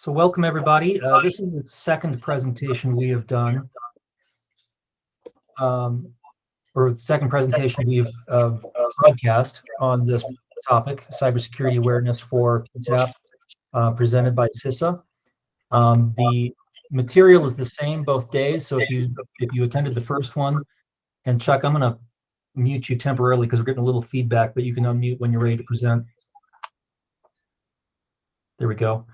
So welcome everybody. This is the second presentation we have done, or the second presentation we've broadcast on this topic, cybersecurity awareness for PSAP, presented by CISA. The material is the same both days, so if you attended the first one, and Chuck, I'm going to mute you temporarily because we're getting a little feedback, but you can unmute when you're ready to present. There we go.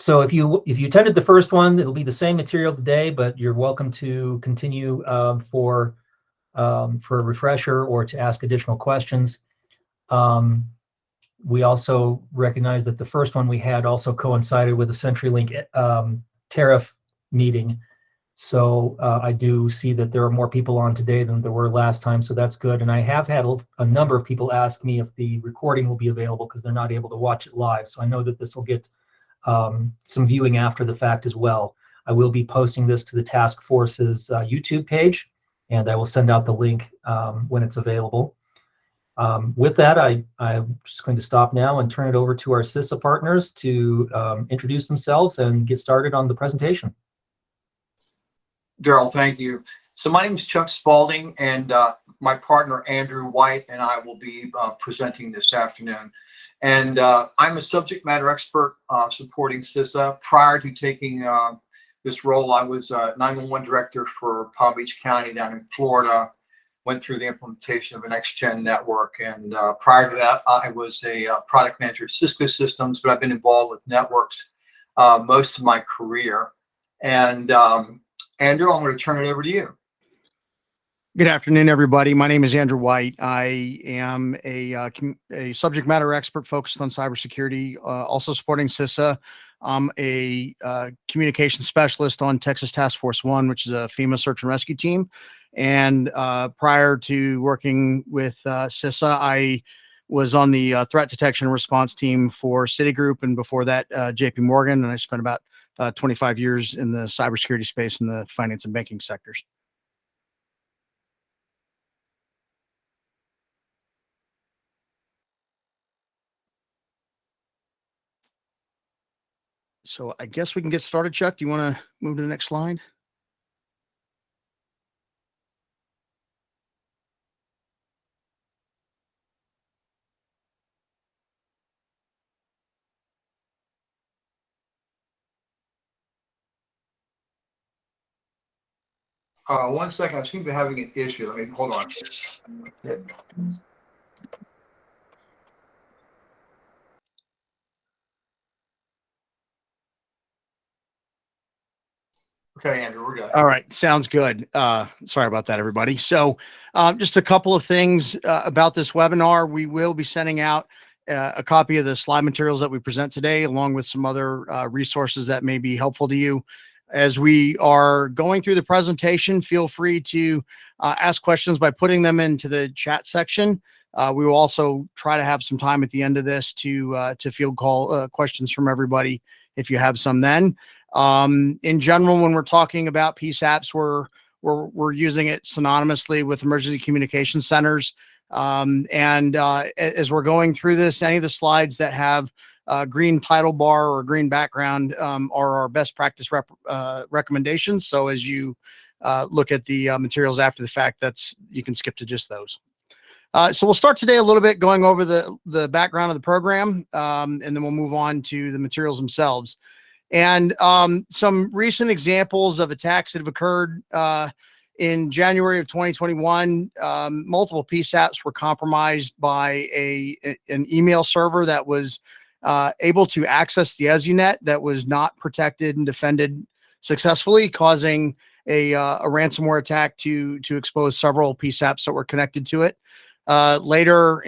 So if you attended the first one, it'll be the same material today, but you're welcome to continue for a refresher or to ask additional questions. We also recognize that the first one we had also coincided with a CenturyLink tariff meeting. So I do see that there are more people on today than there were last time, so that's good. And I have had a number of people ask me if the recording will be available because they're not able to watch it live. So I know that this will get some viewing after the fact as well. I will be posting this to the task force's YouTube page, and I will send out the link when it's available. With that, I'm just going to stop now and turn it over to our CISA partners to introduce themselves and get started on the presentation. Daryl, thank you. So my name is Chuck Spalding, and my partner Andrew White and I will be presenting this afternoon. And I'm a subject matter expert supporting CISA. Prior to taking this role, I was 911 director for Palm Beach County down in Florida. Went through the implementation of an next-gen network, and prior to that, I was a product manager at Cisco Systems, but I've been involved with networks most of my career. And Andrew, I'm going to turn it over to you. Good afternoon, everybody. My name is Andrew White. I am a subject matter expert focused on cybersecurity, also supporting CISA. I'm a communication specialist on Texas Task Force 1, which is a FEMA search and rescue team. And prior to working with CISA, I was on the threat detection and response team for Citigroup, and before that, JP Morgan. And I spent about 25 years in the cybersecurity space in the finance and banking sectors. So I guess we can get started, Chuck. Do you want to move to the next slide? One second, I seem to be having an issue. Let me hold on. Okay, Andrew, we're good. All right, sounds good. Sorry about that, everybody. So just a couple of things about this webinar. We will be sending out a copy of the slide materials that we present today, along with some other resources that may be helpful to you. As we are going through the presentation, feel free to ask questions by putting them into the chat section. We will also try to have some time at the end of this to field call questions from everybody if you have some then. In general, when we're talking about PSAPs, we're using it synonymously with emergency communication centers. As we're going through this, any of the slides that have green title bar or green background are our best practice recommendations. So as you look at the materials after the fact, you can skip to just those. So we'll start today a little bit going over the background of the program, and then we'll move on to the materials themselves. And some recent examples of attacks that have occurred in January of 2021, multiple PSAPs were compromised by an email server that was able to access the ESUnet that was not protected and defended successfully, causing a ransomware attack to expose several PSAPs that were connected to it. Later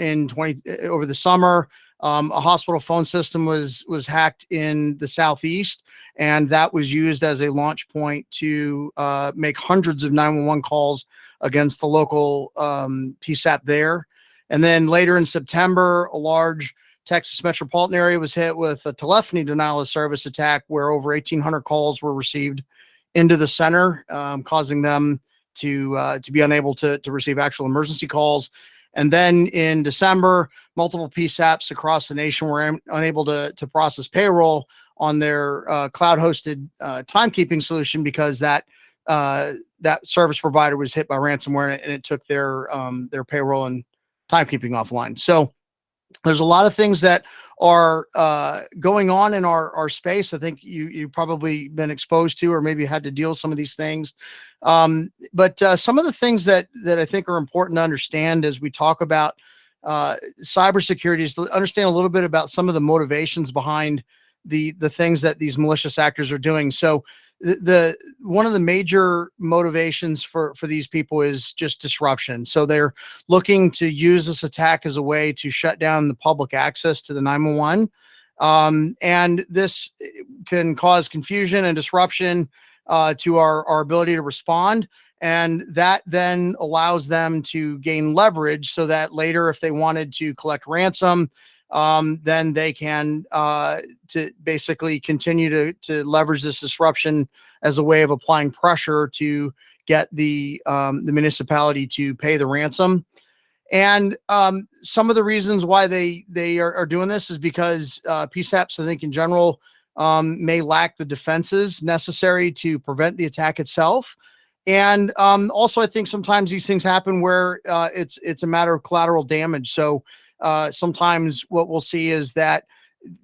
over the summer, a hospital phone system was hacked in the Southeast, and that was used as a launch point to make hundreds of 911 calls against the local PSAP there. And then later in September, a large Texas metropolitan area was hit with a telephony denial of service attack where over 1,800 calls were received into the center, causing them to be unable to receive actual emergency calls. And then in December, multiple PSAPs across the nation were unable to process payroll on their cloud hosted timekeeping solution because that service provider was hit by ransomware and it took their payroll and timekeeping offline. So there's a lot of things that are going on in our space. I think you've probably been exposed to, or maybe had to deal with some of these things. But some of the things that I think are important to understand as we talk about cybersecurity is to understand a little bit about some of the motivations behind the things that these malicious actors are doing. So the one of the major motivations for these people is just disruption. So they're looking to use this attack as a way to shut down the public access to the 911. And this can cause confusion and disruption to our ability to respond. And that then allows them to gain leverage so that later, if they wanted to collect ransom, then they can to basically continue to leverage this disruption as a way of applying pressure to get the municipality to pay the ransom. And some of the reasons why they are doing this is because PSAPs, I think in general, may lack the defenses necessary to prevent the attack itself. And also, I think sometimes these things happen where it's a matter of collateral damage. So sometimes what we'll see is that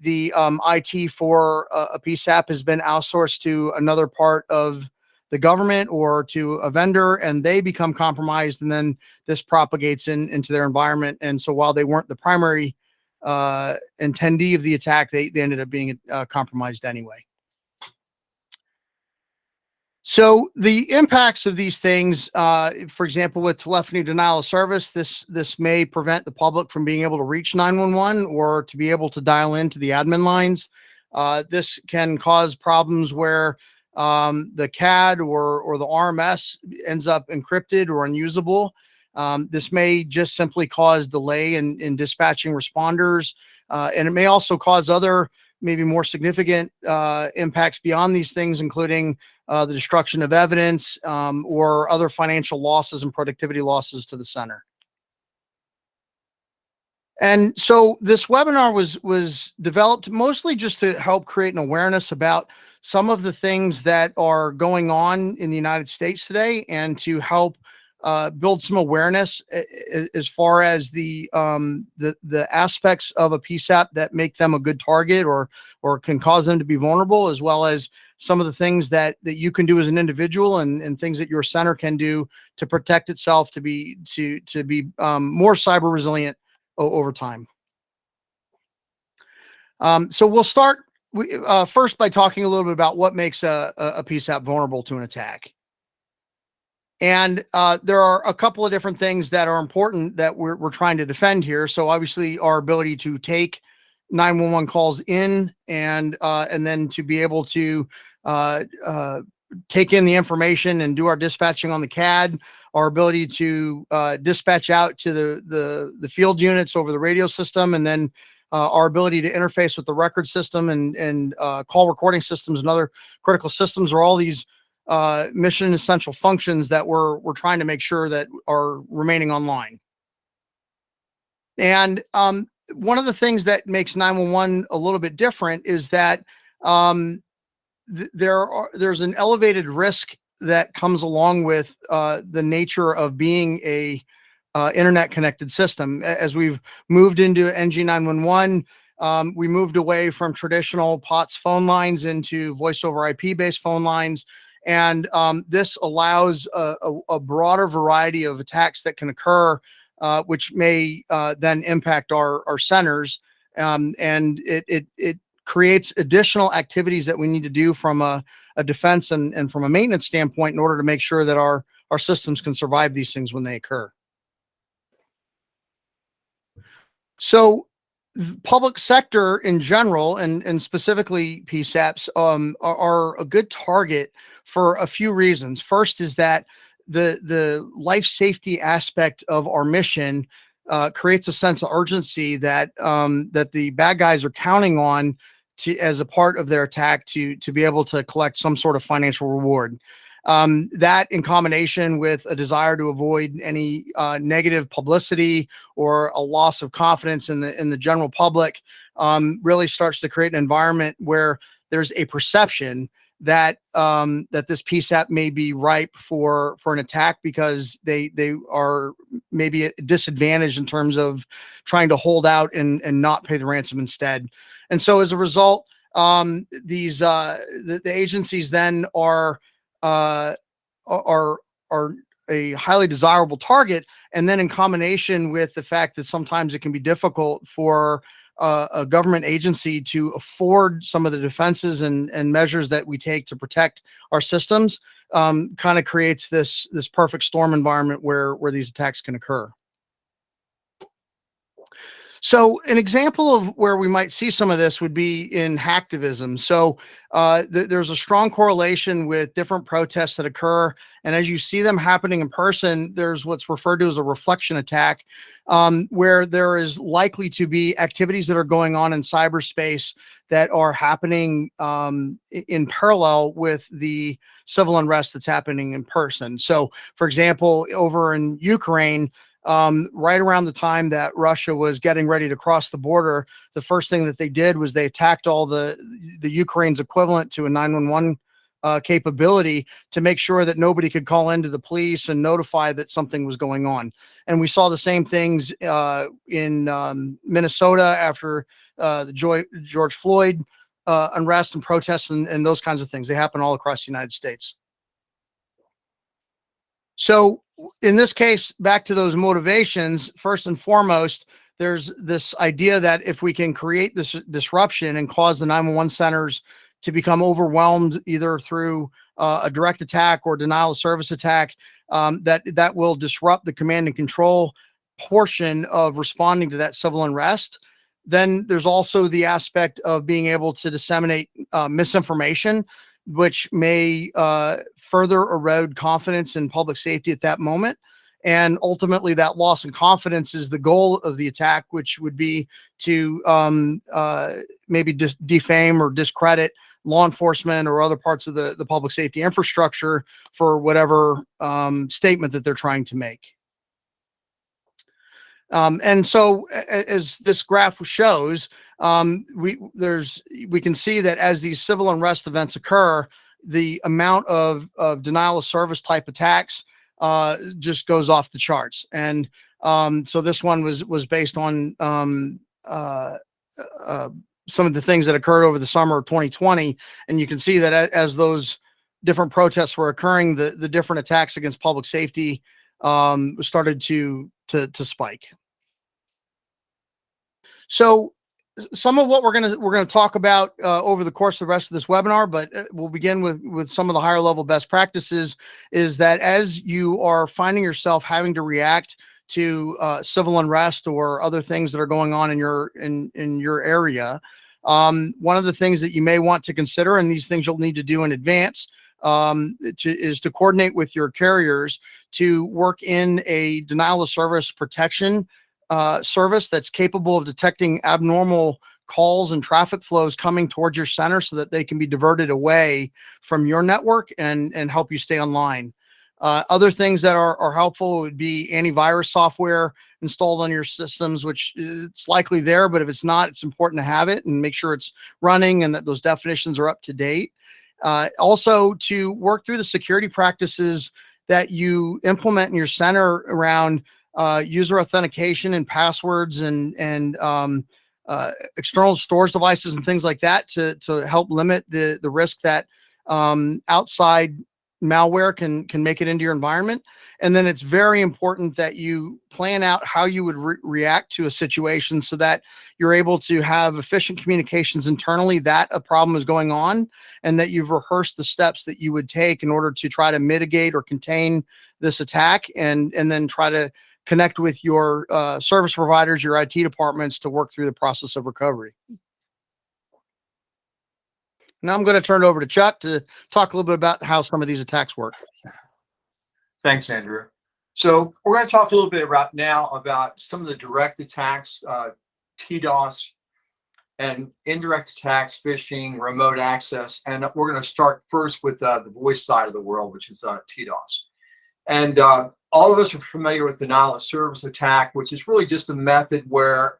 the IT for a PSAP has been outsourced to another part of the government or to a vendor, and they become compromised, and then this propagates into their environment. And so while they weren't the primary intendee of the attack, they ended up being compromised anyway. So the impacts of these things, for example, with telephony denial of service, this may prevent the public from being able to reach 911 or to be able to dial into the admin lines. This can cause problems where the CAD or the RMS ends up encrypted or unusable. This may just simply cause delay in dispatching responders, and it may also cause other, maybe more significant impacts beyond these things, including the destruction of evidence or other financial losses and productivity losses to the center. And so this webinar was developed mostly just to help create an awareness about some of the things that are going on in the United States today, and to help build some awareness as far as the aspects of a PSAP that make them a good target or can cause them to be vulnerable, as well as some of the things that you can do as an individual and things that your center can do to protect itself to be more cyber resilient over time. So we'll start first by talking a little bit about what makes a PSAP vulnerable to an attack. And there are a couple of different things that are important that we're trying to defend here. So obviously our ability to take 911 calls in and then to be able to take in the information and do our dispatching on the CAD, our ability to dispatch out to the field units over the radio system, and then our ability to interface with the record system and call recording systems and other critical systems are all these mission essential functions that we're trying to make sure that are remaining online. And one of the things that makes 911 a little bit different is that there's an elevated risk that comes along with the nature of being a internet connected system. As we've moved into NG 911, we moved away from traditional POTS phone lines into voice over IP based phone lines. And this allows a broader variety of attacks that can occur, which may then impact our centers. And it creates additional activities that we need to do from a defense and from a maintenance standpoint in order to make sure that our systems can survive these things when they occur. So public sector in general, and specifically PSAPs, are a good target for a few reasons. First is that the life safety aspect of our mission creates a sense of urgency that that the bad guys are counting on as a part of their attack to be able to collect some sort of financial reward. That in combination with a desire to avoid any negative publicity or a loss of confidence in the general public really starts to create an environment where there's a perception that that this PSAP may be ripe for an attack because they are maybe at a disadvantage in terms of trying to hold out and not pay the ransom instead. And so as a result, the agencies then are a highly desirable target. And then in combination with the fact that sometimes it can be difficult for a government agency to afford some of the defenses and measures that we take to protect our systems, kind of creates this perfect storm environment where these attacks can occur. So an example of where we might see some of this would be in hacktivism. So there's a strong correlation with different protests that occur. And as you see them happening in person, there's what's referred to as a reflection attack, where there is likely to be activities that are going on in cyberspace that are happening in parallel with the civil unrest that's happening in person. So, for example, over in Ukraine, right around the time that Russia was getting ready to cross the border, the first thing that they did was they attacked all the Ukraine's equivalent to a 911 capability to make sure that nobody could call into the police and notify that something was going on. And we saw the same things in Minnesota after the George Floyd unrest and protests and those kinds of things. They happen all across the United States. So in this case, back to those motivations, first and foremost, there's this idea that if we can create this disruption and cause the 911 centers to become overwhelmed either through a direct attack or denial of service attack, that will disrupt the command and control portion of responding to that civil unrest. Then there's also the aspect of being able to disseminate misinformation, which may further erode confidence in public safety at that moment. And ultimately, that loss in confidence is the goal of the attack, which would be to maybe defame or discredit law enforcement or other parts of the public safety infrastructure for whatever statement that they're trying to make. And so as this graph shows, we can see that as these civil unrest events occur, the amount of denial of service type attacks just goes off the charts. And so this one was based on some of the things that occurred over the summer of 2020. And you can see that as those different protests were occurring, the different attacks against public safety started to spike. So some of what we're gonna talk about over the course of the rest of this webinar, but we'll begin with some of the higher level best practices, is that as you are finding yourself having to react to civil unrest or other things that are going on in your area, one of the things that you may want to consider, and these things you'll need to do in advance, is to coordinate with your carriers to work in a denial of service protection service that's capable of detecting abnormal calls and traffic flows coming towards your center so that they can be diverted away from your network and help you stay online. Other things that are helpful would be antivirus software installed on your systems, which it's likely there, but if it's not, it's important to have it and make sure it's running and that those definitions are up to date. Also, to work through the security practices that you implement in your center around user authentication and passwords and external storage devices and things like that to help limit the risk that outside malware can make it into your environment. And then it's very important that you plan out how you would react to a situation so that you're able to have efficient communications internally that a problem is going on, and that you've rehearsed the steps that you would take in order to try to mitigate or contain this attack, and then try to connect with your service providers, your IT departments to work through the process of recovery. Now I'm going to turn it over to Chuck to talk a little bit about how some of these attacks work. Thanks, Andrew. So we're going to talk a little bit about some of the direct attacks, TDOS, and indirect attacks, phishing, remote access. And we're going to start first with the voice side of the world, which is TDOS. And all of us are familiar with denial of service attack, which is really just a method where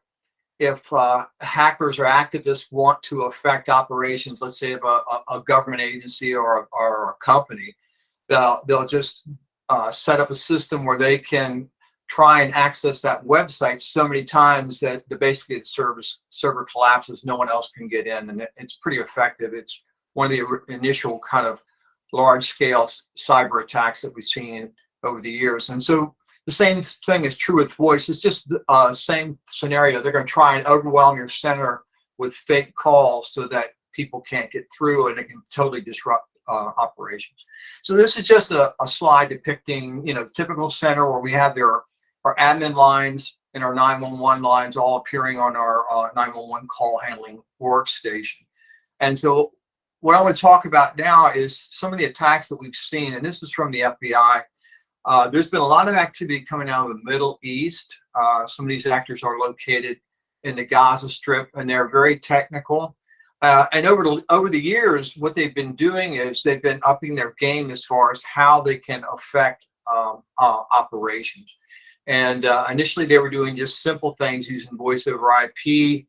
hackers or activists want to affect operations, let's say of a government agency or a company, they'll just set up a system where they can try and access that website so many times that basically the server collapses, no one else can get in, and it's pretty effective. It's one of the initial kind of large-scale cyber attacks that we've seen over the years. And so the same thing is true with voice. It's just the same scenario. They're going to try and overwhelm your center with fake calls so that people can't get through, and it can totally disrupt operations. So this is just a slide depicting, the typical center where we have our admin lines and our 911 lines all appearing on our 911 call handling workstation. And so what I want to talk about now is some of the attacks that we've seen, and this is from the FBI. There's been a lot of activity coming out of the Middle East. Some of these actors are located in the Gaza Strip, and they're very technical. And over the years, what they've been doing is they've been upping their game as far as how they can affect operations. And initially, they were doing just simple things using voice over IP,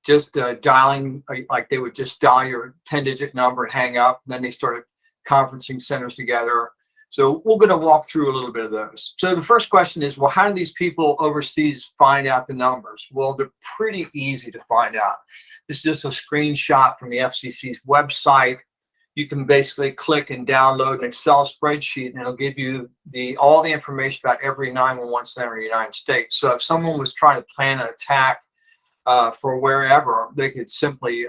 just dialing, like they would just dial your 10-digit number and hang up. And then they started conferencing centers together. So we're going to walk through a little bit of those. So the first question is, well, how do these people overseas find out the numbers? Well, they're pretty easy to find out. This is just a screenshot from the FCC's website. You can basically click and download an Excel spreadsheet, and it'll give you all the information about every 911 center in the United States. So if someone was trying to plan an attack for wherever, they could simply,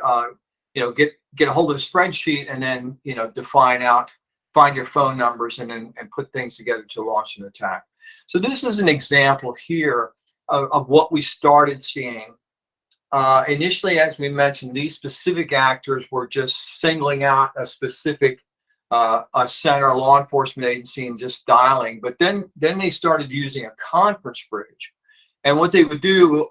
get a hold of the spreadsheet and then, find your phone numbers and put things together to launch an attack. So this is an example here of what we started seeing. Initially, as we mentioned, these specific actors were just singling out a specific a center, law enforcement agency, and just dialing. But then they started using a conference bridge. And what they would do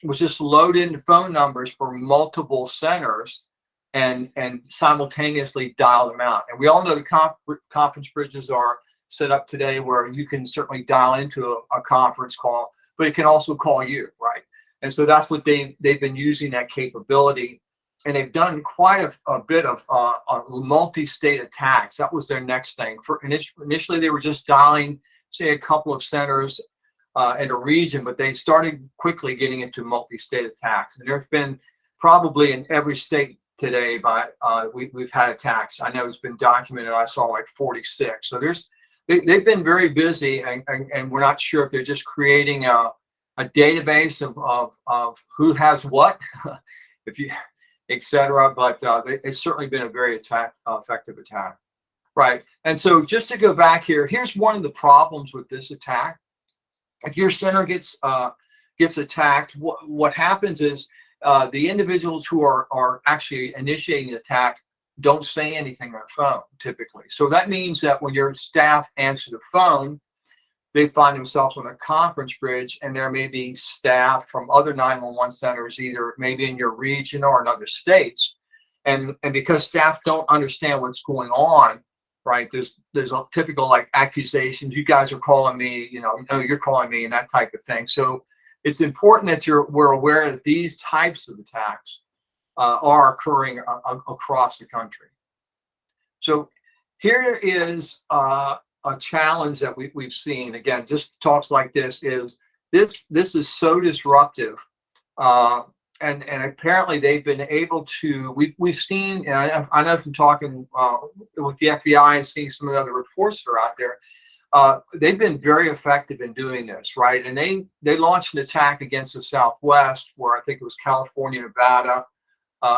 was just load in phone numbers for multiple centers and simultaneously dial them out. And we all know the conference bridges are set up today where you can certainly dial into a conference call, but it can also call you, right? And so that's what they've been using, that capability. And they've done quite a bit of multi-state attacks. That was their next thing. Initially, they were just dialing, say, a couple of centers in a region, but they started quickly getting into multi-state attacks. And there's been probably in every state today we've had attacks. I know it's been documented. I saw like 46. So they've been very busy, and we're not sure if they're just creating a database of who has what, etc. But it's certainly been a very effective attack, right? And so just to go back here, here's one of the problems with this attack. If your center gets attacked, what happens is the individuals who are actually initiating the attack don't say anything on their phone typically. So that means that when your staff answer the phone, they find themselves on a conference bridge, and there may be staff from other 911 centers, either maybe in your region or in other states. And because staff don't understand what's going on, right, there's a typical like accusations. You guys are calling me, you're calling me, and that type of thing. So it's important that we're aware that these types of attacks are occurring across the country. So here is a challenge that we've seen. Again, just talks like this is so disruptive, and apparently they've been able to. We've seen, and I know from talking with the FBI and seeing some of the other reports that are out there, they've been very effective in doing this, right? And they launched an attack against the Southwest, where I think it was California, Nevada,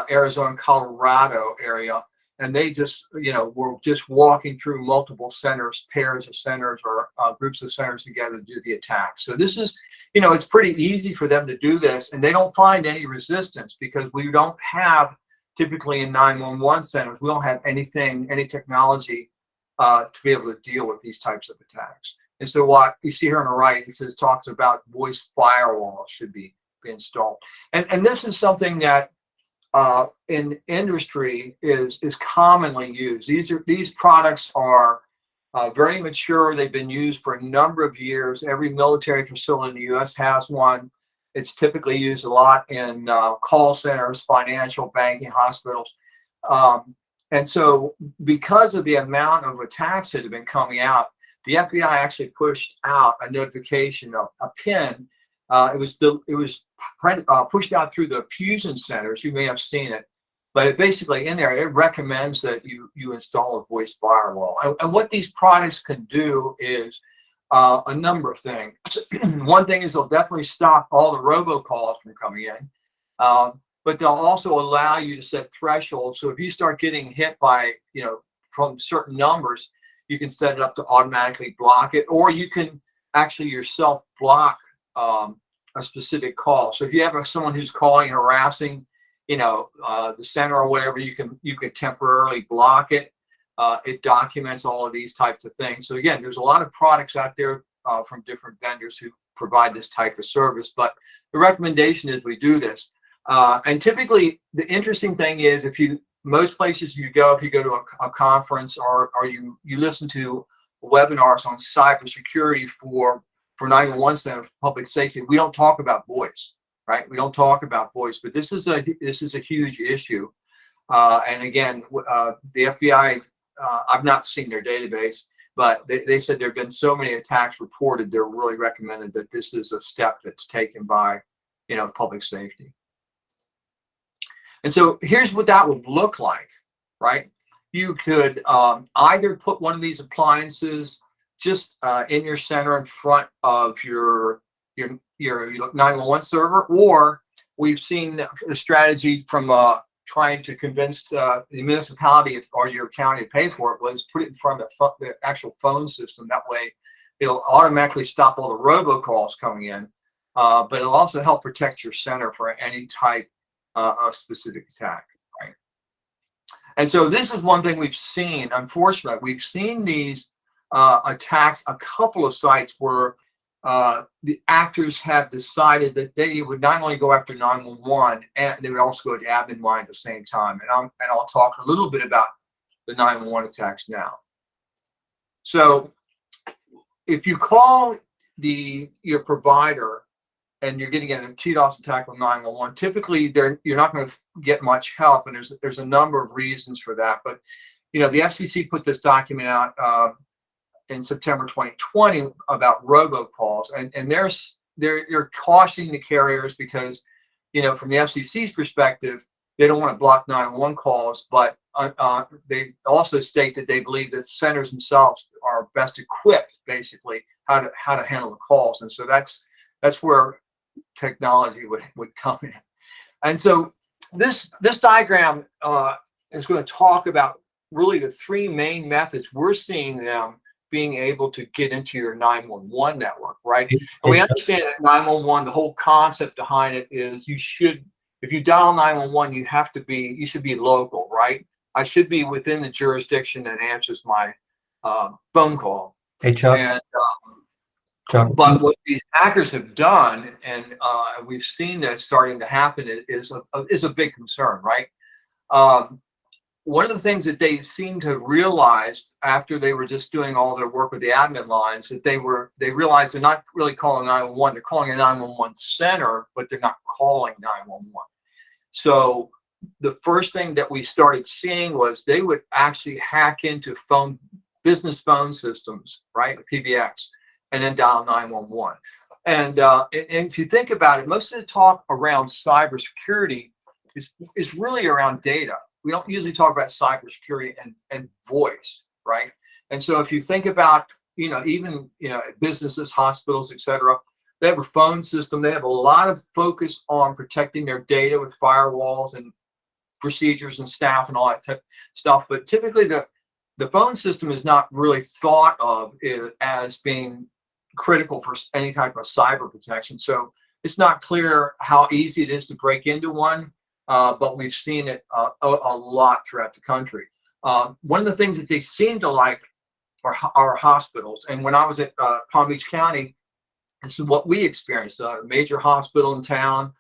Arizona, Colorado area. And they just, were just walking through multiple centers, pairs of centers, or groups of centers together to do the attack. So this is, it's pretty easy for them to do this, and they don't find any resistance because we don't have, typically in 911 centers, we don't have any technology to be able to deal with these types of attacks. And so what you see here on the right, it talks about voice firewalls should be installed. And this is something that in industry is commonly used. These products are very mature. They've been used for a number of years. Every military facility in the U.S. has one. It's typically used a lot in call centers, financial, banking, hospitals. And so because of the amount of attacks that have been coming out, the FBI actually pushed out a notification, a PIN. It was pushed out through the fusion centers. You may have seen it, but it basically in there, it recommends that you install a voice firewall. And what these products can do is a number of things. One thing is they'll definitely stop all the robocalls from coming in, but they'll also allow you to set thresholds. So if you start getting hit by, from certain numbers, you can set it up to automatically block it, or you can actually yourself block a specific call. So if you have someone who's calling and harassing, the center or whatever, you can temporarily block it. It documents all of these types of things. So again, there's a lot of products out there from different vendors who provide this type of service, but the recommendation is we do this. And typically the interesting thing is most places you go, if you go to a conference or you listen to webinars on cybersecurity for 911 center, public safety, we don't talk about voice, right? We don't talk about voice, but this is a huge issue. And again, the FBI, I've not seen their database, but they said there have been so many attacks reported, they're really recommended that this is a step that's taken by, public safety. And so here's what that would look like, right? You could either put one of these appliances just in your center in front of your 911 server, or we've seen a strategy from trying to convince the municipality or your county to pay for it was put it in front of the actual phone system. That way it'll automatically stop all the robocalls coming in, but it'll also help protect your center for any type of specific attack, right? And so this is one thing we've seen. Unfortunately, we've seen these attacks, a couple of sites where the actors have decided that they would not only go after 911, and they would also go to admin line at the same time. And I'll talk a little bit about the 911 attacks now. So if you call your provider and you're getting a TDOS attack on 911, typically you're not going to get much help, and there's a number of reasons for that. But the FCC put this document out in September 2020 about robocalls, and they're cautioning the carriers because from the FCC's perspective, they don't want to block 911 calls, but they also state that they believe that centers themselves are best equipped, basically, how to handle the calls, and so that's where technology would come in. And so this diagram is going to talk about really the three main methods we're seeing them being able to get into your 911 network, right? And we understand that 911, the whole concept behind it is if you dial 911, you should be local, right? I should be within the jurisdiction that answers my phone call. Hey, Chuck. And, Chuck. but what these hackers have done, and we've seen that starting to happen, is a big concern, right? One of the things that they seem to realize after they were just doing all their work with the admin lines, that they realized they're not really calling 911, they're calling a 911 center, but they're not calling 911. So the first thing that we started seeing was they would actually hack into business phone systems, right, PBX, and then dial 911. And if you think about it, most of the talk around cybersecurity is really around data. We don't usually talk about cybersecurity and voice, right? And so if you think about, even, businesses, hospitals, et cetera, they have a phone system. They have a lot of focus on protecting their data with firewalls and procedures and staff and all that type of stuff. But typically the phone system is not really thought of as being critical for any type of cyber protection. So it's not clear how easy it is to break into one. But we've seen it a lot throughout the country. One of the things that they seem to like are hospitals. And when I was at Palm Beach County, this is what we experienced. A major hospital in town,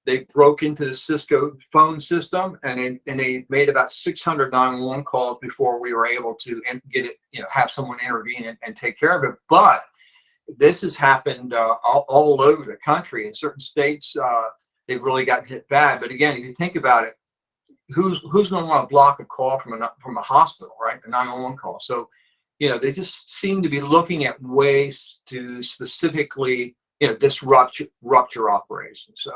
they broke into the Cisco phone system, and they made about 600 911 calls before we were able to get it, have someone intervene and take care of it. But this has happened all over the country. In certain states, they've really gotten hit bad. But again, if you think about it, who's going to want to block a call from a hospital, right? A 911 call. So, they just seem to be looking at ways to specifically, disrupt your operation. So,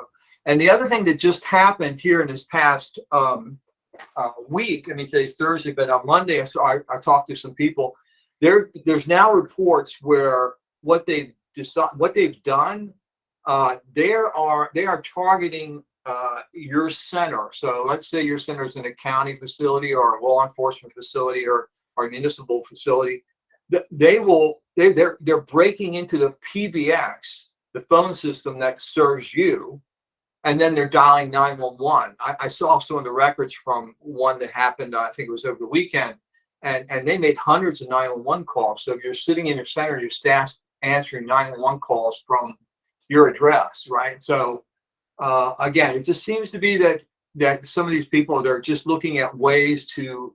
and the other thing that just happened here in this past week, I mean, today's Thursday, but on Monday, I talked to some people. There's now reports where what they've done, they are targeting your center. So let's say your center is in a county facility or a law enforcement facility or a municipal facility. They're breaking into the PBX, the phone system that serves you, and then they're dialing 911. I saw some of the records from one that happened, I think it was over the weekend, and they made hundreds of 911 calls. So if you're sitting in your center, your staff's answering 911 calls from your address, right? So again, it just seems to be that some of these people, they're just looking at ways to,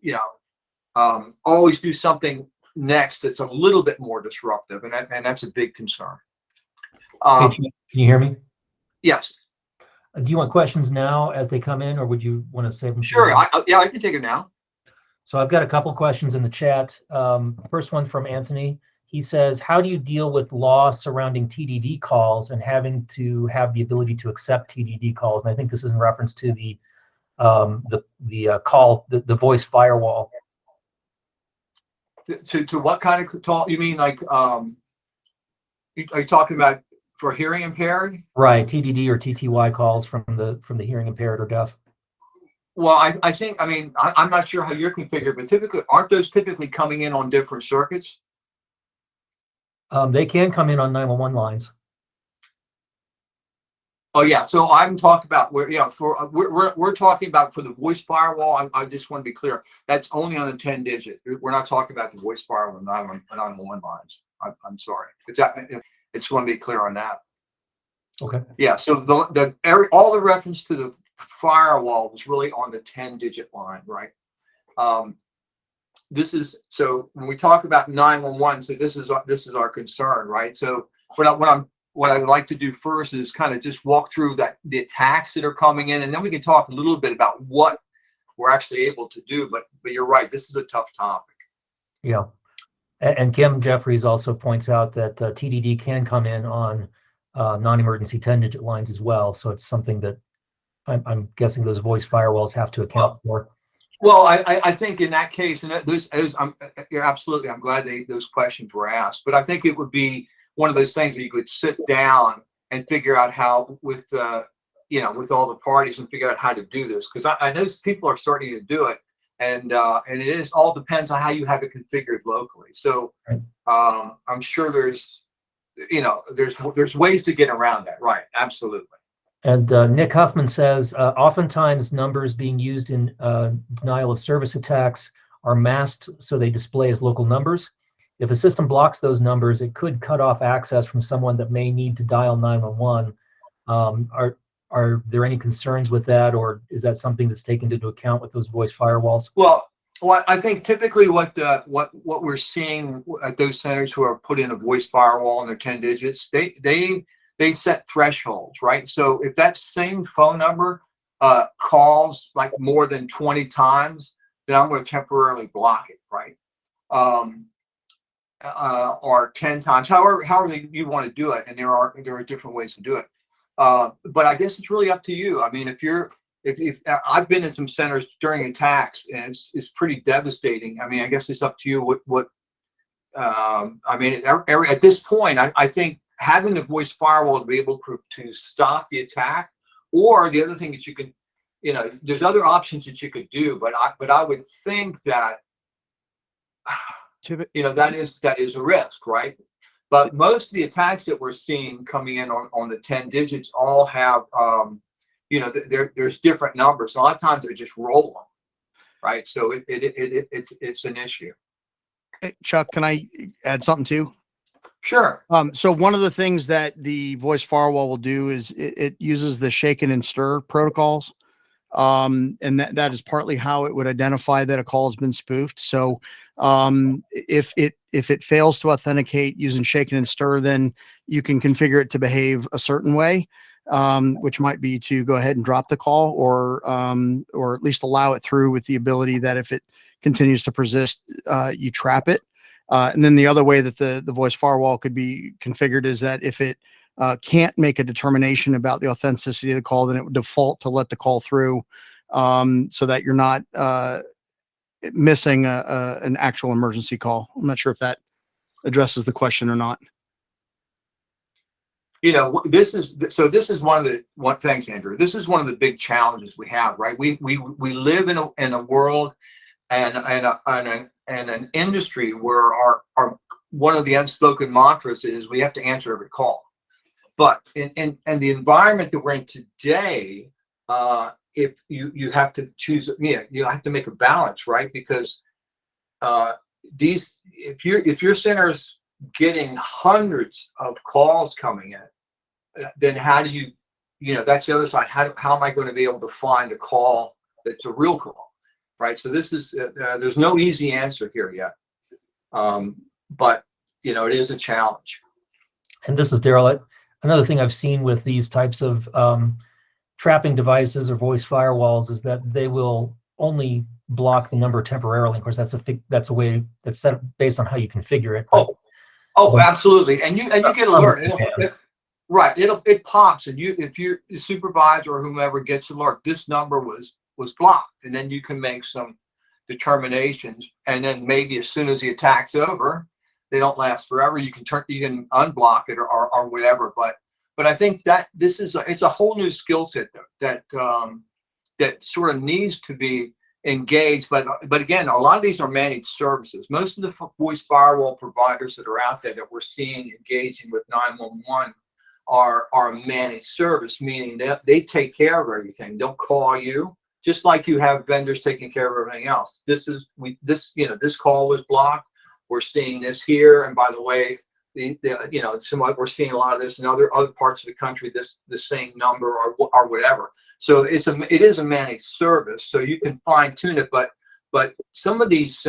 always do something next that's a little bit more disruptive, and that's a big concern. Hey, can you hear me? Yes. Do you want questions now as they come in, or would you want to save them? Sure. I can take it now. So I've got a couple questions in the chat. First one from Anthony. He says, how do you deal with law surrounding TDD calls and having to have the ability to accept TDD calls? And I think this is in reference to the voice firewall. To what kind of call? You mean like, are you talking about for hearing impaired? Right, TDD or TTY calls from the hearing impaired or deaf. Well, I think, I'm not sure how you're configured, but typically, aren't those typically coming in on different circuits? They can come in on 911 lines. Oh yeah, so I haven't talked about we're talking about for the voice firewall. I just want to be clear. That's only on the 10-digit. We're not talking about the voice firewall on 911 lines. I'm sorry. It's want to be clear on that. Okay. Yeah. So all the reference to the firewall was really on the 10-digit line, right? So when we talk about 911, so this is our concern, right? So what I would like to do first is kind of just walk through the attacks that are coming in, and then we can talk a little bit about what we're actually able to do. But you're right, this is a tough topic. Yeah. And Kim Jeffries also points out that TDD can come in on non-emergency 10-digit lines as well. So it's something that I'm guessing those voice firewalls have to account for. Well, I think in that case, and you're absolutely, I'm glad those questions were asked, but I think it would be one of those things where you could sit down and figure out how with all the parties and figure out how to do this. Because I know people are starting to do it, and it all depends on how you have it configured locally. So I'm sure there's ways to get around that. Right. Absolutely. And Nick Huffman says, oftentimes numbers being used in denial of service attacks are masked so they display as local numbers. If a system blocks those numbers, it could cut off access from someone that may need to dial 911. Are there any concerns with that, or is that something that's taken into account with those voice firewalls? Well, I think typically what we're seeing at those centers who are put in a voice firewall and their 10 digits, they set thresholds, right? So if that same phone number calls like more than 20 times, then I'm going to temporarily block it, right? Or 10 times, however you want to do it, and there are different ways to do it. But I guess it's really up to you. I mean, if I've been in some centers during attacks, and it's pretty devastating. I mean, I guess it's up to you at this point, I think having the voice firewall to be able to stop the attack, or the other thing that you can, there's other options that you could do, but I would think that, that is a risk, right? But most of the attacks that we're seeing coming in on the 10 digits all have, there's different numbers. A lot of times they're just rolling, right? So it's an issue. Hey, Chuck, can I add something too? Sure. So one of the things that the voice firewall will do is it uses the shaken and stir protocols. And that is partly how it would identify that a call has been spoofed. So if it if it fails to authenticate using shake and stir, then you can configure it to behave a certain way, which might be to go ahead and drop the call, or at least allow it through with the ability that if it continues to persist, you trap it. And then the other way that the voice firewall could be configured is that if it can't make a determination about the authenticity of the call, then it would default to let the call through, so that you're not missing an actual emergency call. I'm not sure if that addresses the question or not. You know, this is one of the thanks, Andrew. This is one of the big challenges we have, right? We live in a world and an industry where our one of the unspoken mantras is we have to answer every call. But in the environment that we're in today, if you have to choose, you have to make a balance, right? Because if your center's getting hundreds of calls coming in, then how do you that's the other side. How am I going to be able to find a call that's a real call, right? So this is there's no easy answer here yet, but it is a challenge. And this is Daryl. Another thing I've seen with these types of trapping devices or voice firewalls is that they will only block the number temporarily. Of course, that's a way that's set based on how you configure it. Oh, absolutely. And you get an alert. Right. It pops, and if your supervisor or whomever gets alert, this number was blocked, and then you can make some determinations, and then maybe as soon as the attack's over, they don't last forever. You can unblock it or whatever. But I think that this is it's a whole new skill set that sort of needs to be engaged. But again, a lot of these are managed services. Most of the voice firewall providers that are out there that we're seeing engaging with 911 are a managed service, meaning they take care of everything. They'll call you just like you have vendors taking care of everything else. This call was blocked. We're seeing this here, and by the way, we're seeing a lot of this in other parts of the country. The same number or whatever. So it is a managed service, so you can fine tune it. But some of these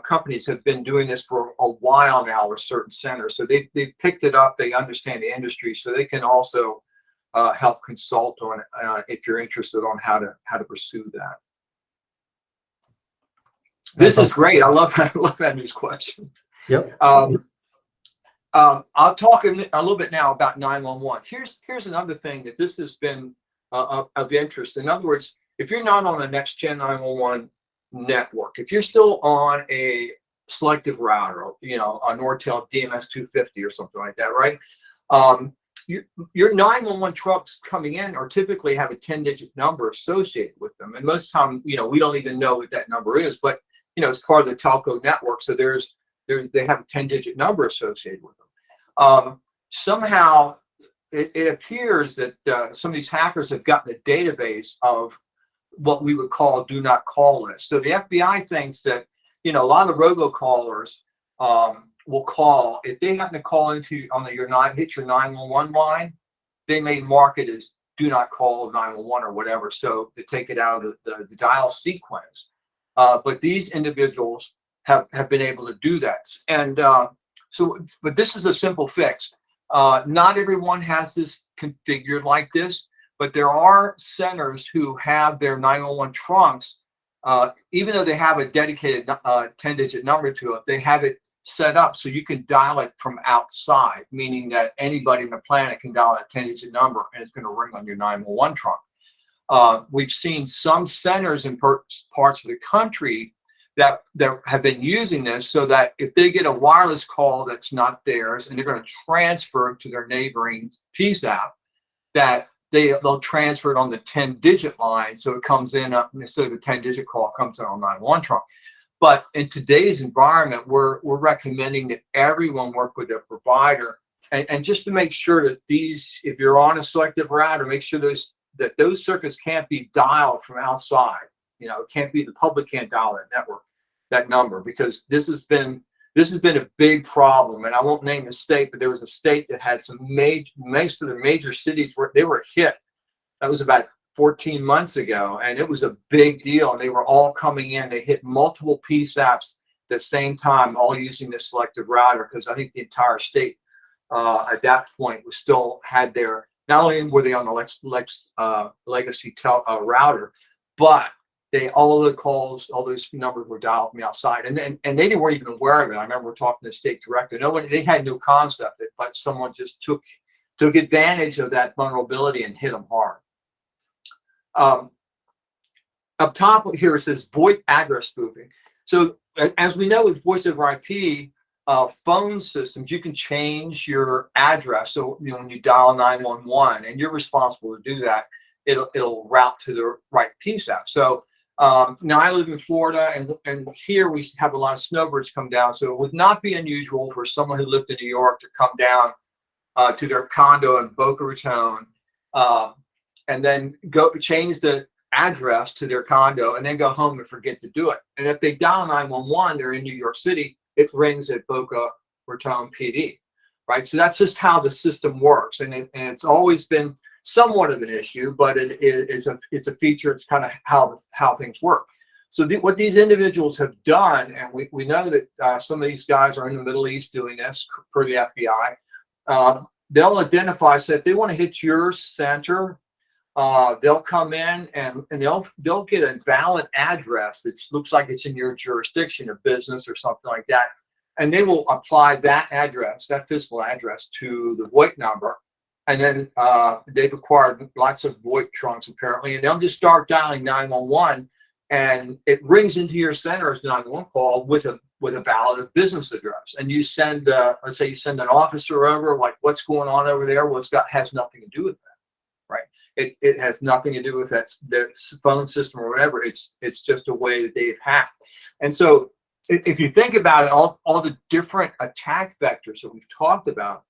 companies have been doing this for a while now with certain centers, so they picked it up. They understand the industry, so they can also help consult on if you're interested on how to pursue that. This is great. I love Andrew's question. Yep. I'll talk a little bit now about 911. Here's another thing that this has been of interest. In other words, if you're not on a next gen 911 network, if you're still on a selective router, a Nortel DMS 250 or something like that, right? Your 911 trucks coming in are typically have a 10-digit number associated with them, and most time, we don't even know what that number is, but it's part of the telco network, so they have a 10-digit number associated with them. Somehow, it appears that some of these hackers have gotten a database of what we would call do not call lists. So the FBI thinks that a lot of the robocallers will call if they happen to call into hit your 911 line, they may mark it as do not call 911 or whatever, so to take it out of the dial sequence. But these individuals have been able to do that, and but this is a simple fix. Not everyone has this configured like this, but there are centers who have their 911 trunks, even though they have a dedicated 10-digit number to it, they have it set up so you can dial it from outside, meaning that anybody on the planet can dial that 10-digit number and it's going to ring on your 911 trunk. We've seen some centers in parts of the country that have been using this so that if they get a wireless call that's not theirs and they're going to transfer it to their neighboring PSAP, that they'll transfer it on the 10-digit line, so it comes in instead of a 10-digit call, it comes in on 911 trunk. But in today's environment, we're recommending that everyone work with their provider, and just to make sure that if you're on a selective router, make sure that those circuits can't be dialed from outside. It can't be, the public can't dial that number, because this has been a big problem. And I won't name the state, but there was a state that had most of the major cities where they were hit. That was about 14 months ago, and it was a big deal. And they were all coming in. They hit multiple PSAPs the same time, all using this selective router, because I think the entire state at that point was still had their, not only were they on the legacy router, but all of the calls, all those numbers were dialed from the outside, and they weren't even aware of it. I remember talking to the state director. They had no concept of it, but someone just took advantage of that vulnerability and hit them hard. Up top here it says VoIP address spoofing. So as we know with voice over IP phone systems, you can change your address. So when you dial 911, and you're responsible to do that, it'll route to the right PSAP. So now I live in Florida, and here we have a lot of snowbirds come down. So it would not be unusual for someone who lived in New York to come down to their condo in Boca Raton, and then go change the address to their condo and then go home and forget to do it. And if they dial 911, they're in New York City, it rings at Boca Raton PD, right? So that's just how the system works. And it's always been somewhat of an issue, but it's a feature. It's kind of how things work. So what these individuals have done, and we know that some of these guys are in the Middle East doing this per the FBI. They'll identify, so if they want to hit your center, they'll come in and they'll get a valid address that looks like it's in your jurisdiction of business or something like that, and they will apply that address, that physical address, to the VoIP number, and then they've acquired lots of VoIP trunks apparently, and they'll just start dialing 911, and it rings into your center as 911 call with a valid business address, and you send let's say you send an officer over, like, what's going on over there? Well, has nothing to do with that. Right. It has nothing to do with the phone system or whatever. It's just a way that they've hacked. And so if you think about it, all the different attack vectors that we've talked about,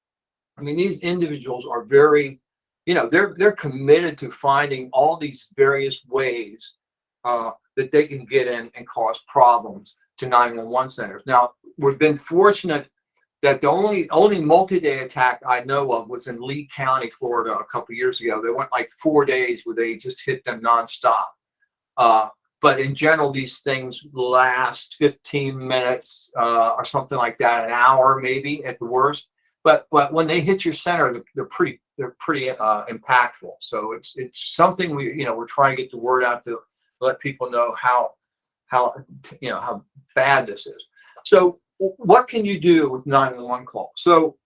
I mean, these individuals are very, they're committed to finding all these various ways that they can get in and cause problems to 911 centers. Now, we've been fortunate that the only multi-day attack I know of was in Lee County, Florida, a couple of years ago. They went like 4 days where they just hit them nonstop. But in general, these things last 15 minutes or something like that, an hour maybe at the worst. But when they hit your center, they're pretty impactful. So it's something we're trying to get the word out to let people know how bad this is. So what can you do with 911 calls? So,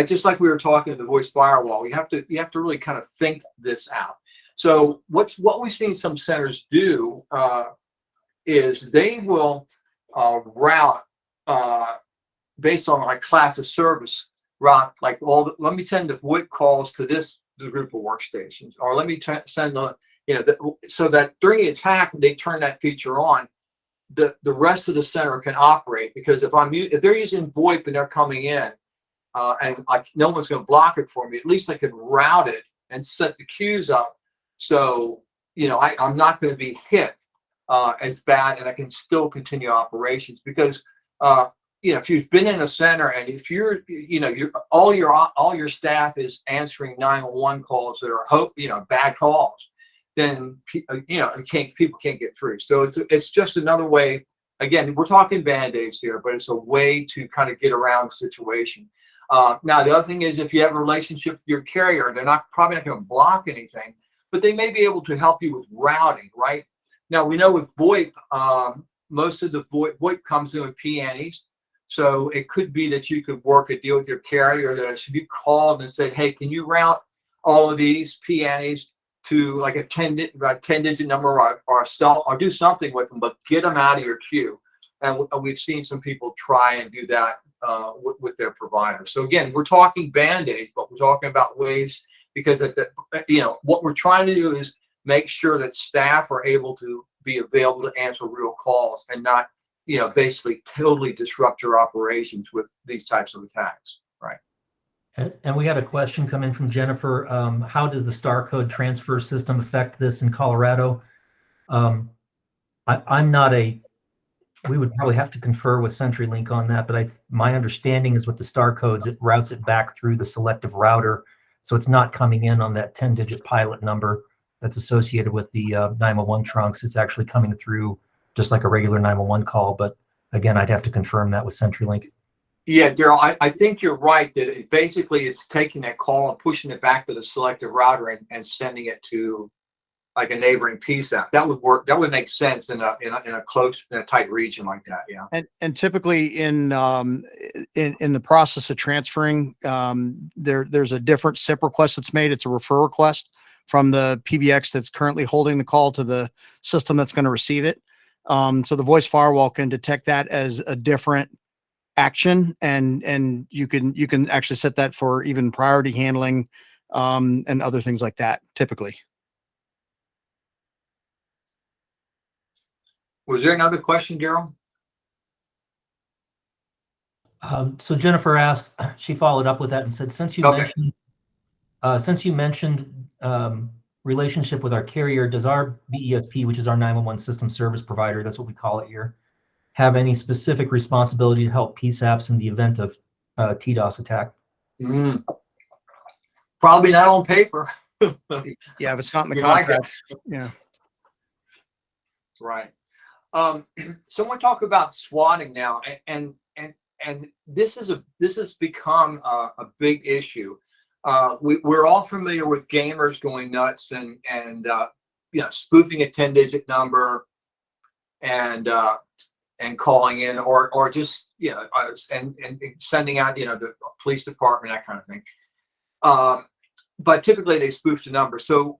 just like we were talking to the voice firewall, you have to really kind of think this out. So what we've seen some centers do is they will route based on like class of service, route like let me send the VoIP calls to the group of workstations, or let me send so that during the attack they turn that feature on. The rest of the center can operate, because if they're using VoIP and they're coming in and like no one's going to block it for me, at least I can route it and set the queues up so I'm not going to be hit as bad, and I can still continue operations. Because if you've been in a center and if you're all your staff is answering 911 calls that are bad calls, then people can't get through. So it's just another way. Again, we're talking band-aids here, but it's a way to kind of get around the situation. Now, the other thing is, if you have a relationship with your carrier, they're probably not going to block anything, but they may be able to help you with routing, right? Now, we know with VoIP, most of the VoIP comes in with PSAPs. So it could be that you could work a deal with your carrier that if you called and said, hey, can you route all of these PSAPs to like a 10-digit number or a cell, or do something with them, but get them out of your queue. And we've seen some people try and do that with their providers. So again, we're talking band-aids, but we're talking about ways, because what we're trying to do is make sure that staff are able to be available to answer real calls and not, basically totally disrupt your operations with these types of attacks, right? And we had a question come in from Jennifer. How does the star code transfer system affect this in Colorado? I'm not we would probably have to confer with CenturyLink on that, but my understanding is with the star codes, it routes it back through the selective router. So it's not coming in on that 10-digit pilot number that's associated with the 911 trunks. It's actually coming through just like a regular 911 call. But again, I'd have to confirm that with CenturyLink. Yeah, Daryl, I think you're right that basically it's taking that call and pushing it back to the selective router and sending it to like a neighboring PSAP. That would work. That would make sense in a tight region like that. Yeah. And typically in the process of transferring, there's a different SIP request that's made. It's a refer request from the PBX that's currently holding the call to the system that's going to receive it. So the voice firewall can detect that as a different action, and you can actually set that for even priority handling, and other things like that typically. Was there another question, Daryl? So Jennifer asked, she followed up with that and said, since you mentioned relationship with our carrier, does our BESP, which is our 911 system service provider, that's what we call it here, have any specific responsibility to help PSAPs in the event of TDOS attack? Probably not on paper. Yeah, if it's not in the We like contract. it. Yeah. Right. Someone talk about swatting now, and this has become a big issue. We're all familiar with gamers going nuts and spoofing a 10-digit number and calling in or just and sending out the police department, that kind of thing. But typically they spoof the number. So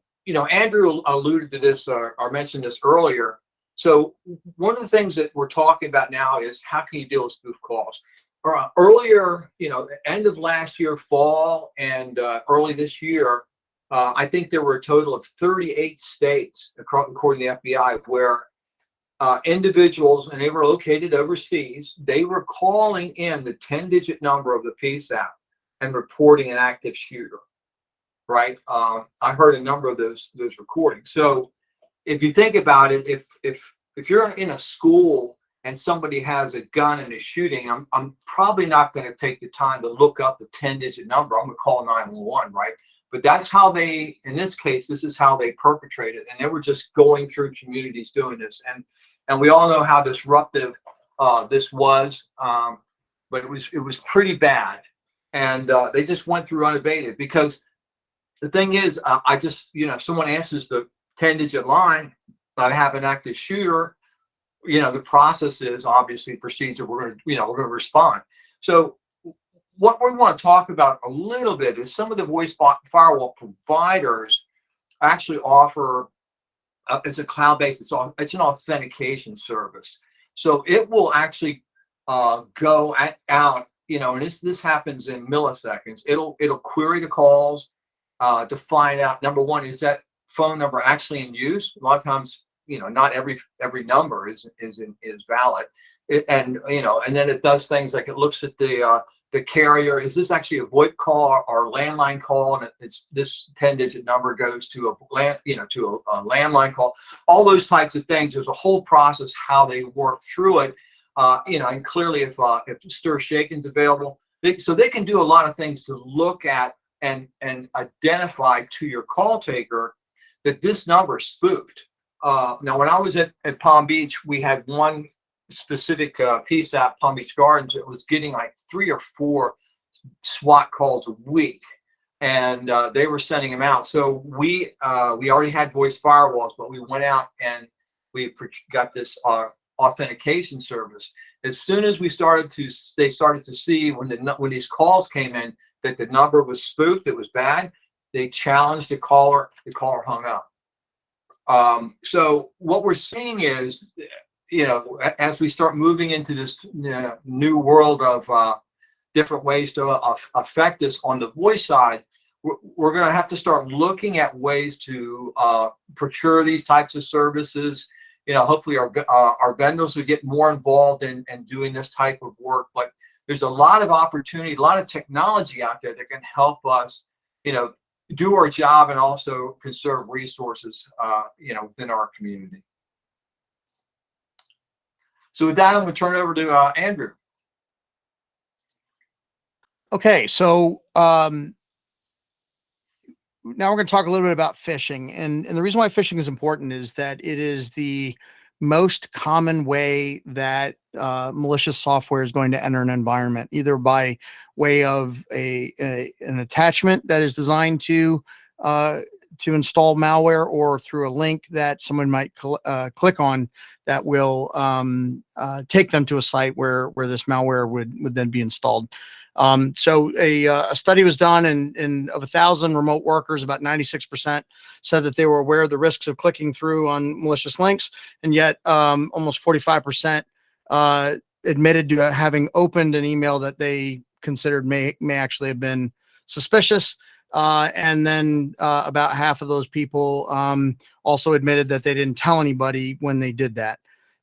Andrew alluded to this or mentioned this earlier. So one of the things that we're talking about now is how can you deal with spoof calls? Earlier, end of last year, fall, and early this year, I think there were a total of 38 states, according to the FBI, where individuals, and they were located overseas, they were calling in the 10-digit number of the PSAP and reporting an active shooter. Right? I heard a number of those recordings. So if you think about it, if you're in a school and somebody has a gun and is shooting, I'm probably not going to take the time to look up the 10-digit number. I'm going to call 911, right? But that's how in this case, this is how they perpetrated, and they were just going through communities doing this, and we all know how disruptive this was, but it was pretty bad, and they just went through unabated because the thing is, I just if someone answers the 10-digit line, I have an active shooter. The process is obviously procedure. We're going to respond. So what we want to talk about a little bit is some of the voice firewall providers actually offer. It's a cloud-based. It's an authentication service. So it will actually go out. And this happens in milliseconds. It'll query the calls to find out, number one, is that phone number actually in use? A lot of times, not every number is valid, and then it does things like it looks at the carrier. Is this actually a VoIP call or a landline call? And it's this 10-digit number goes to a landline call. All those types of things. There's a whole process how they work through it. And clearly, if stir shaken's available, so they can do a lot of things to look at and identify to your call taker that this number is spoofed. Now, when I was at Palm Beach, we had one specific PSAP, Palm Beach Gardens. It was getting like 3 or 4 SWAT calls a week, and they were sending them out. So we already had voice firewalls, but we went out and we got this authentication service. As soon as they started to see when these calls came in that the number was spoofed, it was bad, they challenged the caller hung up. So what we're seeing is, as we start moving into this new world of different ways to affect this on the voice side, we're going to have to start looking at ways to procure these types of services. Hopefully our vendors will get more involved in doing this type of work. But there's a lot of opportunity, a lot of technology out there that can help us, do our job and also conserve resources, within our community. So with that, I'm going to turn it over to Andrew. Okay, so now we're going to talk a little bit about phishing, and the reason why phishing is important is that it is the most common way that malicious software is going to enter an environment, either by way of an attachment that is designed to install malware, or through a link that someone might click on that will take them to a site where this malware would then be installed. So a study was done, and of 1,000 remote workers, about 96% said that they were aware of the risks of clicking through on malicious links, and yet almost 45% admitted to having opened an email that they considered may actually have been suspicious. And then about half of those people also admitted that they didn't tell anybody when they did that.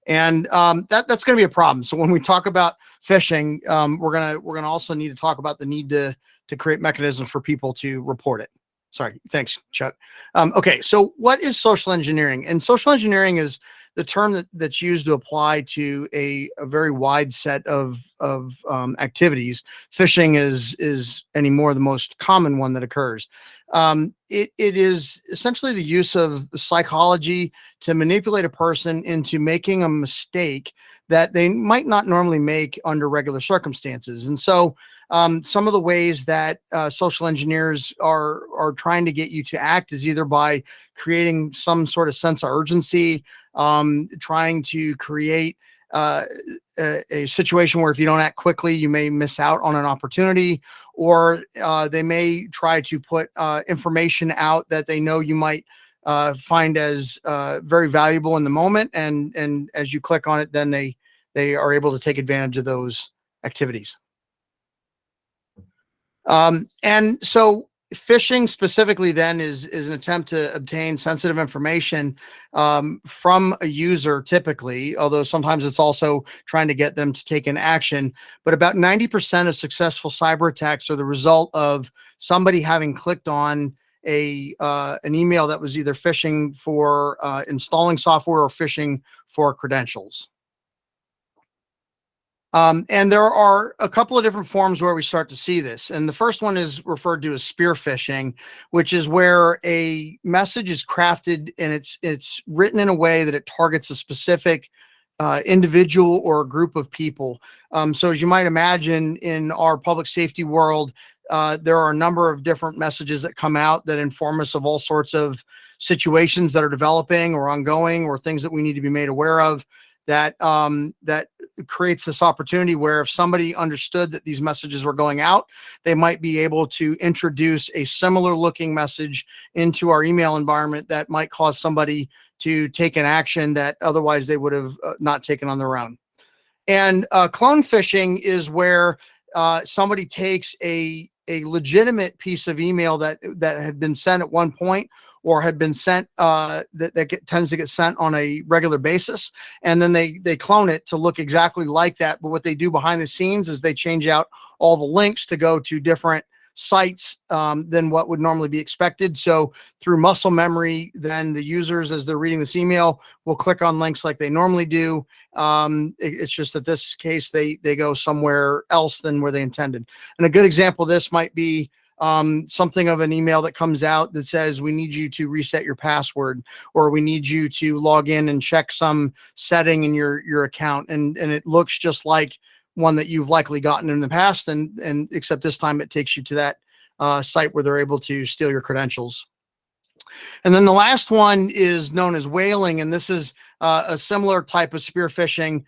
And that's going to be a problem. So when we talk about phishing, we're gonna also need to talk about the need to create mechanisms for people to report it. Sorry, thanks, Chuck. Okay, so what is social engineering? And social engineering is the term that's used to apply to a very wide set of activities. Phishing is anymore the most common one that occurs. It is essentially the use of psychology to manipulate a person into making a mistake that they might not normally make under regular circumstances. And so some of the ways that social engineers are trying to get you to act is either by creating some sort of sense of urgency, trying to create a situation where if you don't act quickly, you may miss out on an opportunity, or they may try to put information out that they know you might find as very valuable in the moment, and as you click on it, then they are able to take advantage of those activities. And so phishing specifically then is an attempt to obtain sensitive information from a user typically, although sometimes it's also trying to get them to take an action. But about 90% of successful cyber attacks are the result of somebody having clicked on an email that was either phishing for installing software or phishing for credentials. And there are a couple of different forms where we start to see this. And the first one is referred to as spear phishing, which is where a message is crafted and it's written in a way that it targets a specific individual or a group of people. So as you might imagine, in our public safety world, there are a number of different messages that come out that inform us of all sorts of situations that are developing or ongoing, or things that we need to be made aware of. That creates this opportunity where if somebody understood that these messages were going out, they might be able to introduce a similar looking message into our email environment that might cause somebody to take an action that otherwise they would have not taken on their own. And clone phishing is where somebody takes a legitimate piece of email that had been sent at one point, or had been sent tends to get sent on a regular basis, and then they clone it to look exactly like that. But what they do behind the scenes is they change out all the links to go to different sites than what would normally be expected. So through muscle memory, then the users, as they're reading this email, will click on links like they normally do. It's just that this case they go somewhere else than where they intended. And a good example of this might be something of an email that comes out that says, we need you to reset your password, or we need you to log in and check some setting in your account. And it looks just like one that you've likely gotten in the past, and except this time it takes you to that site where they're able to steal your credentials. And then the last one is known as whaling, and this is a similar type of spear phishing,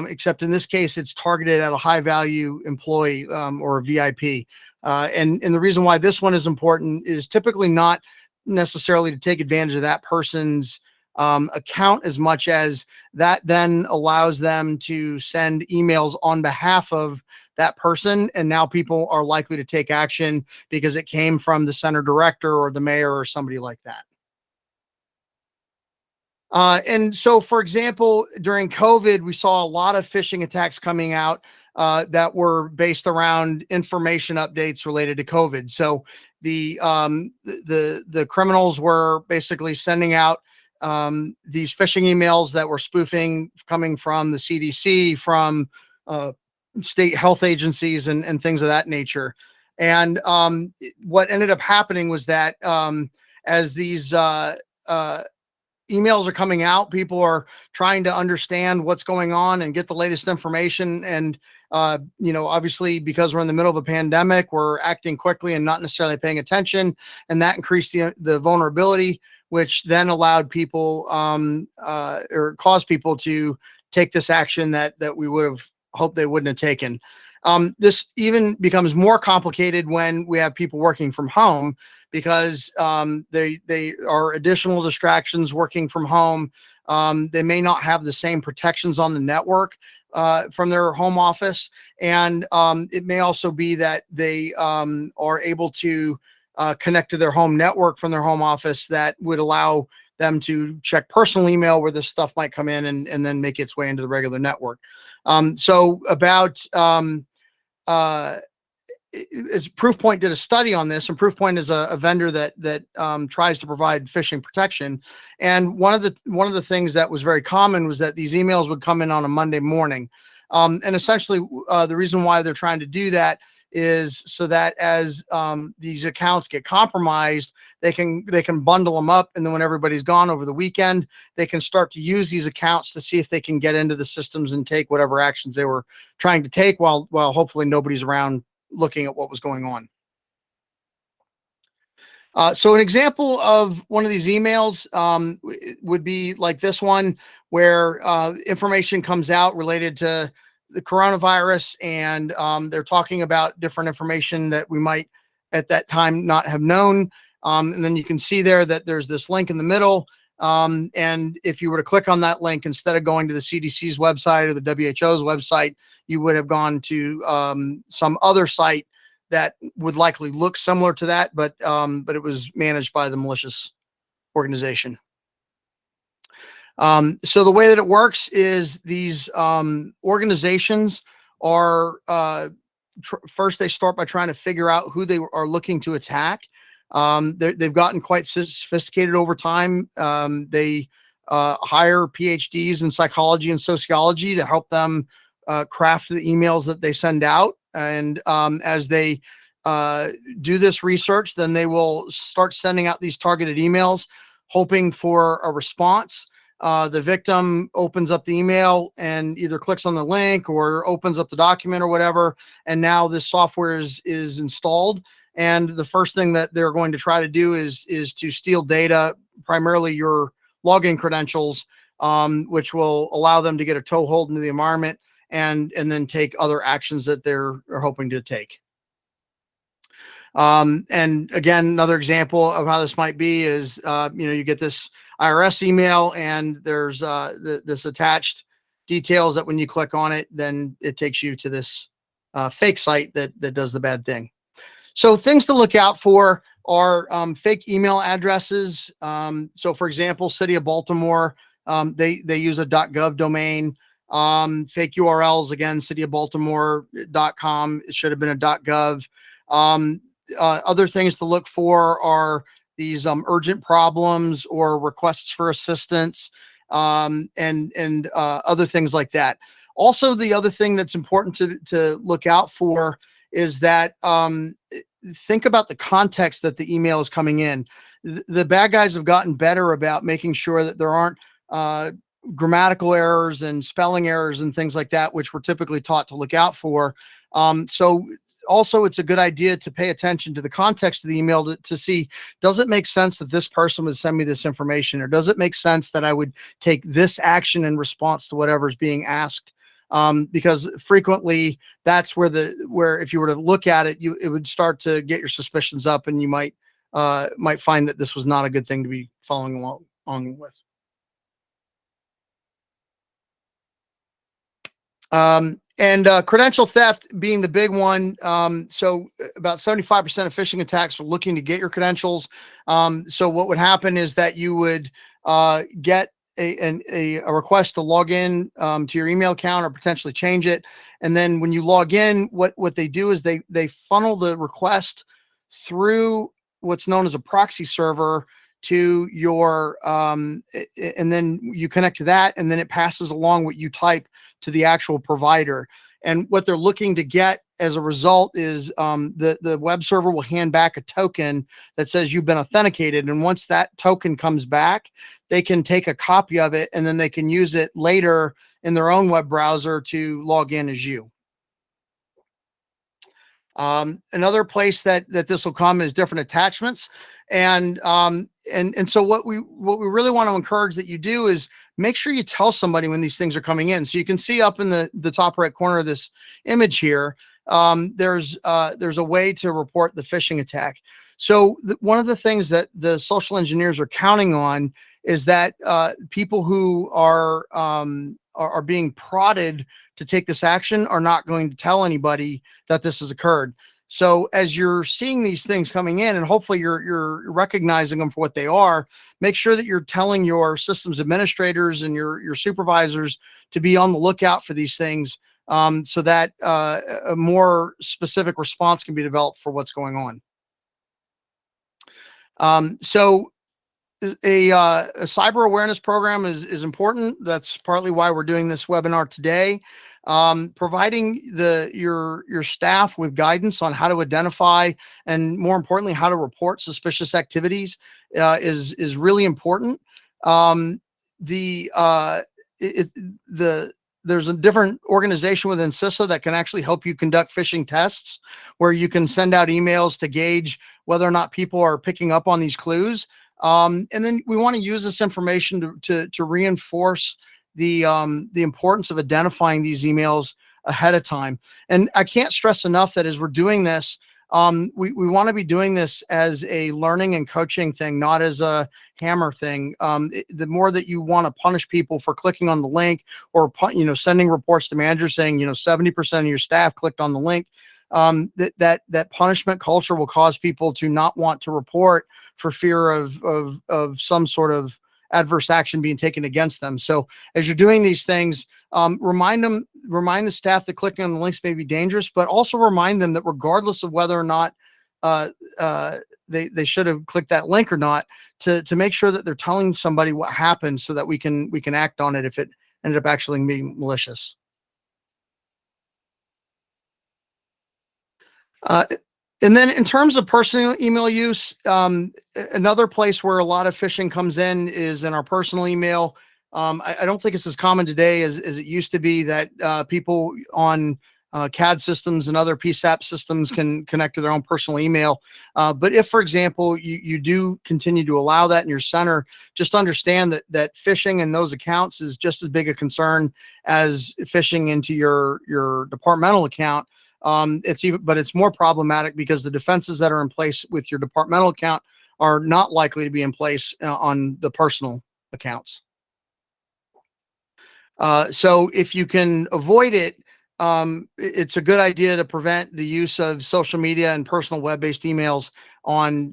except in this case it's targeted at a high value employee or a VIP. And the reason why this one is important is typically not necessarily to take advantage of that person's account as much as that then allows them to send emails on behalf of that person. And now people are likely to take action because it came from the center director or the mayor or somebody like that. And so, for example, during COVID, we saw a lot of phishing attacks coming out that were based around information updates related to COVID. So the criminals were basically sending out these phishing emails that were spoofing, coming from the CDC, from state health agencies, and things of that nature. And what ended up happening was that as these emails are coming out. People are trying to understand what's going on and get the latest information. And, obviously, because we're in the middle of a pandemic, we're acting quickly and not necessarily paying attention. And that increased the vulnerability, which then allowed people or caused people to take this action that we would have hoped they wouldn't have taken. This even becomes more complicated when we have people working from home, because they are additional distractions working from home. They may not have the same protections on the network from their home office. And it may also be that they are able to connect to their home network from their home office that would allow them to check personal email where this stuff might come in and then make its way into the regular network. As Proofpoint did a study on this, and Proofpoint is a vendor that tries to provide phishing protection. And one of the things that was very common was that these emails would come in on a Monday morning. And essentially, the reason why they're trying to do that is so that as these accounts get compromised, they can bundle them up, and then when everybody's gone over the weekend, they can start to use these accounts to see if they can get into the systems and take whatever actions they were trying to take while hopefully nobody's around looking at what was going on. So an example of one of these emails would be like this one, where information comes out related to the coronavirus, and they're talking about different information that we might at that time not have known. And then you can see there that there's this link in the middle. And if you were to click on that link, instead of going to the CDC's website or the WHO's website, you would have gone to some other site that would likely look similar to that, but it was managed by the malicious organization. So the way that it works is these organizations are first they start by trying to figure out who they are looking to attack. They've gotten quite sophisticated over time. They hire PhDs in psychology and sociology to help them craft the emails that they send out. And as they do this research, then they will start sending out these targeted emails, hoping for a response. The victim opens up the email and either clicks on the link or opens up the document or whatever. And now this software is installed. And the first thing that they're going to try to do is to steal data, primarily your login credentials, which will allow them to get a toehold into the environment and then take other actions that they're hoping to take. And again, another example of how this might be is, you get this IRS email and there's this attached details that when you click on it, then it takes you to this fake site that does the bad thing. So things to look out for are fake email addresses. So for example, City of Baltimore, they use a .gov domain. Fake URLs, again, cityofbaltimore.com. It should have been a .gov. Other things to look for are these urgent problems or requests for assistance, and other things like that. Also, the other thing that's important to look out for is that think about the context that the email is coming in. The bad guys have gotten better about making sure that there aren't grammatical errors and spelling errors and things like that, which we're typically taught to look out for. So also, it's a good idea to pay attention to the context of the email to see, does it make sense that this person would send me this information, or does it make sense that I would take this action in response to whatever is being asked? Because frequently that's where if you were to look at it, it would start to get your suspicions up, and you might find that this was not a good thing to be following along with. And credential theft being the big one. So about 75% of phishing attacks are looking to get your credentials. So what would happen is that you would get a request to log in to your email account or potentially change it. And then when you log in, what they do is they funnel the request through what's known as a proxy server to your and then you connect to that, and then it passes along what you type to the actual provider. And what they're looking to get as a result is the web server will hand back a token that says you've been authenticated. And once that token comes back, they can take a copy of it and then they can use it later in their own web browser to log in as you. Another place that this will come is different attachments. And so what we really want to encourage that you do is make sure you tell somebody when these things are coming in. So you can see up in the top right corner of this image here, there's a way to report the phishing attack. So one of the things that the social engineers are counting on is that people who are being prodded to take this action are not going to tell anybody that this has occurred. So as you're seeing these things coming in, and hopefully you're recognizing them for what they are, make sure that you're telling your systems administrators and your supervisors to be on the lookout for these things, so that a more specific response can be developed for what's going on. So a cyber awareness program is important. That's partly why we're doing this webinar today. Providing your staff with guidance on how to identify and, more importantly, how to report suspicious activities is really important. There's a different organization within CISA that can actually help you conduct phishing tests, where you can send out emails to gauge whether or not people are picking up on these clues. And then we want to use this information to reinforce the importance of identifying these emails ahead of time. And I can't stress enough that as we're doing this, we want to be doing this as a learning and coaching thing, not as a hammer thing. The more that you want to punish people for clicking on the link, or sending reports to managers saying 70% of your staff clicked on the link, that punishment culture will cause people to not want to report for fear of some sort of adverse action being taken against them. So as you're doing these things, remind the staff that clicking on the links may be dangerous, but also remind them that regardless of whether or not they should have clicked that link or not, to make sure that they're telling somebody what happened, so that we can act on it if it ended up actually being malicious. And then in terms of personal email use, another place where a lot of phishing comes in is in our personal email. I don't think it's as common today as it used to be that people on CAD systems and other PSAP systems can connect to their own personal email. But if, for example, you do continue to allow that in your center, just understand that phishing in those accounts is just as big a concern as phishing into your departmental account. But it's more problematic because the defenses that are in place with your departmental account are not likely to be in place on the personal accounts. So if you can avoid it, it's a good idea to prevent the use of social media and personal web-based emails on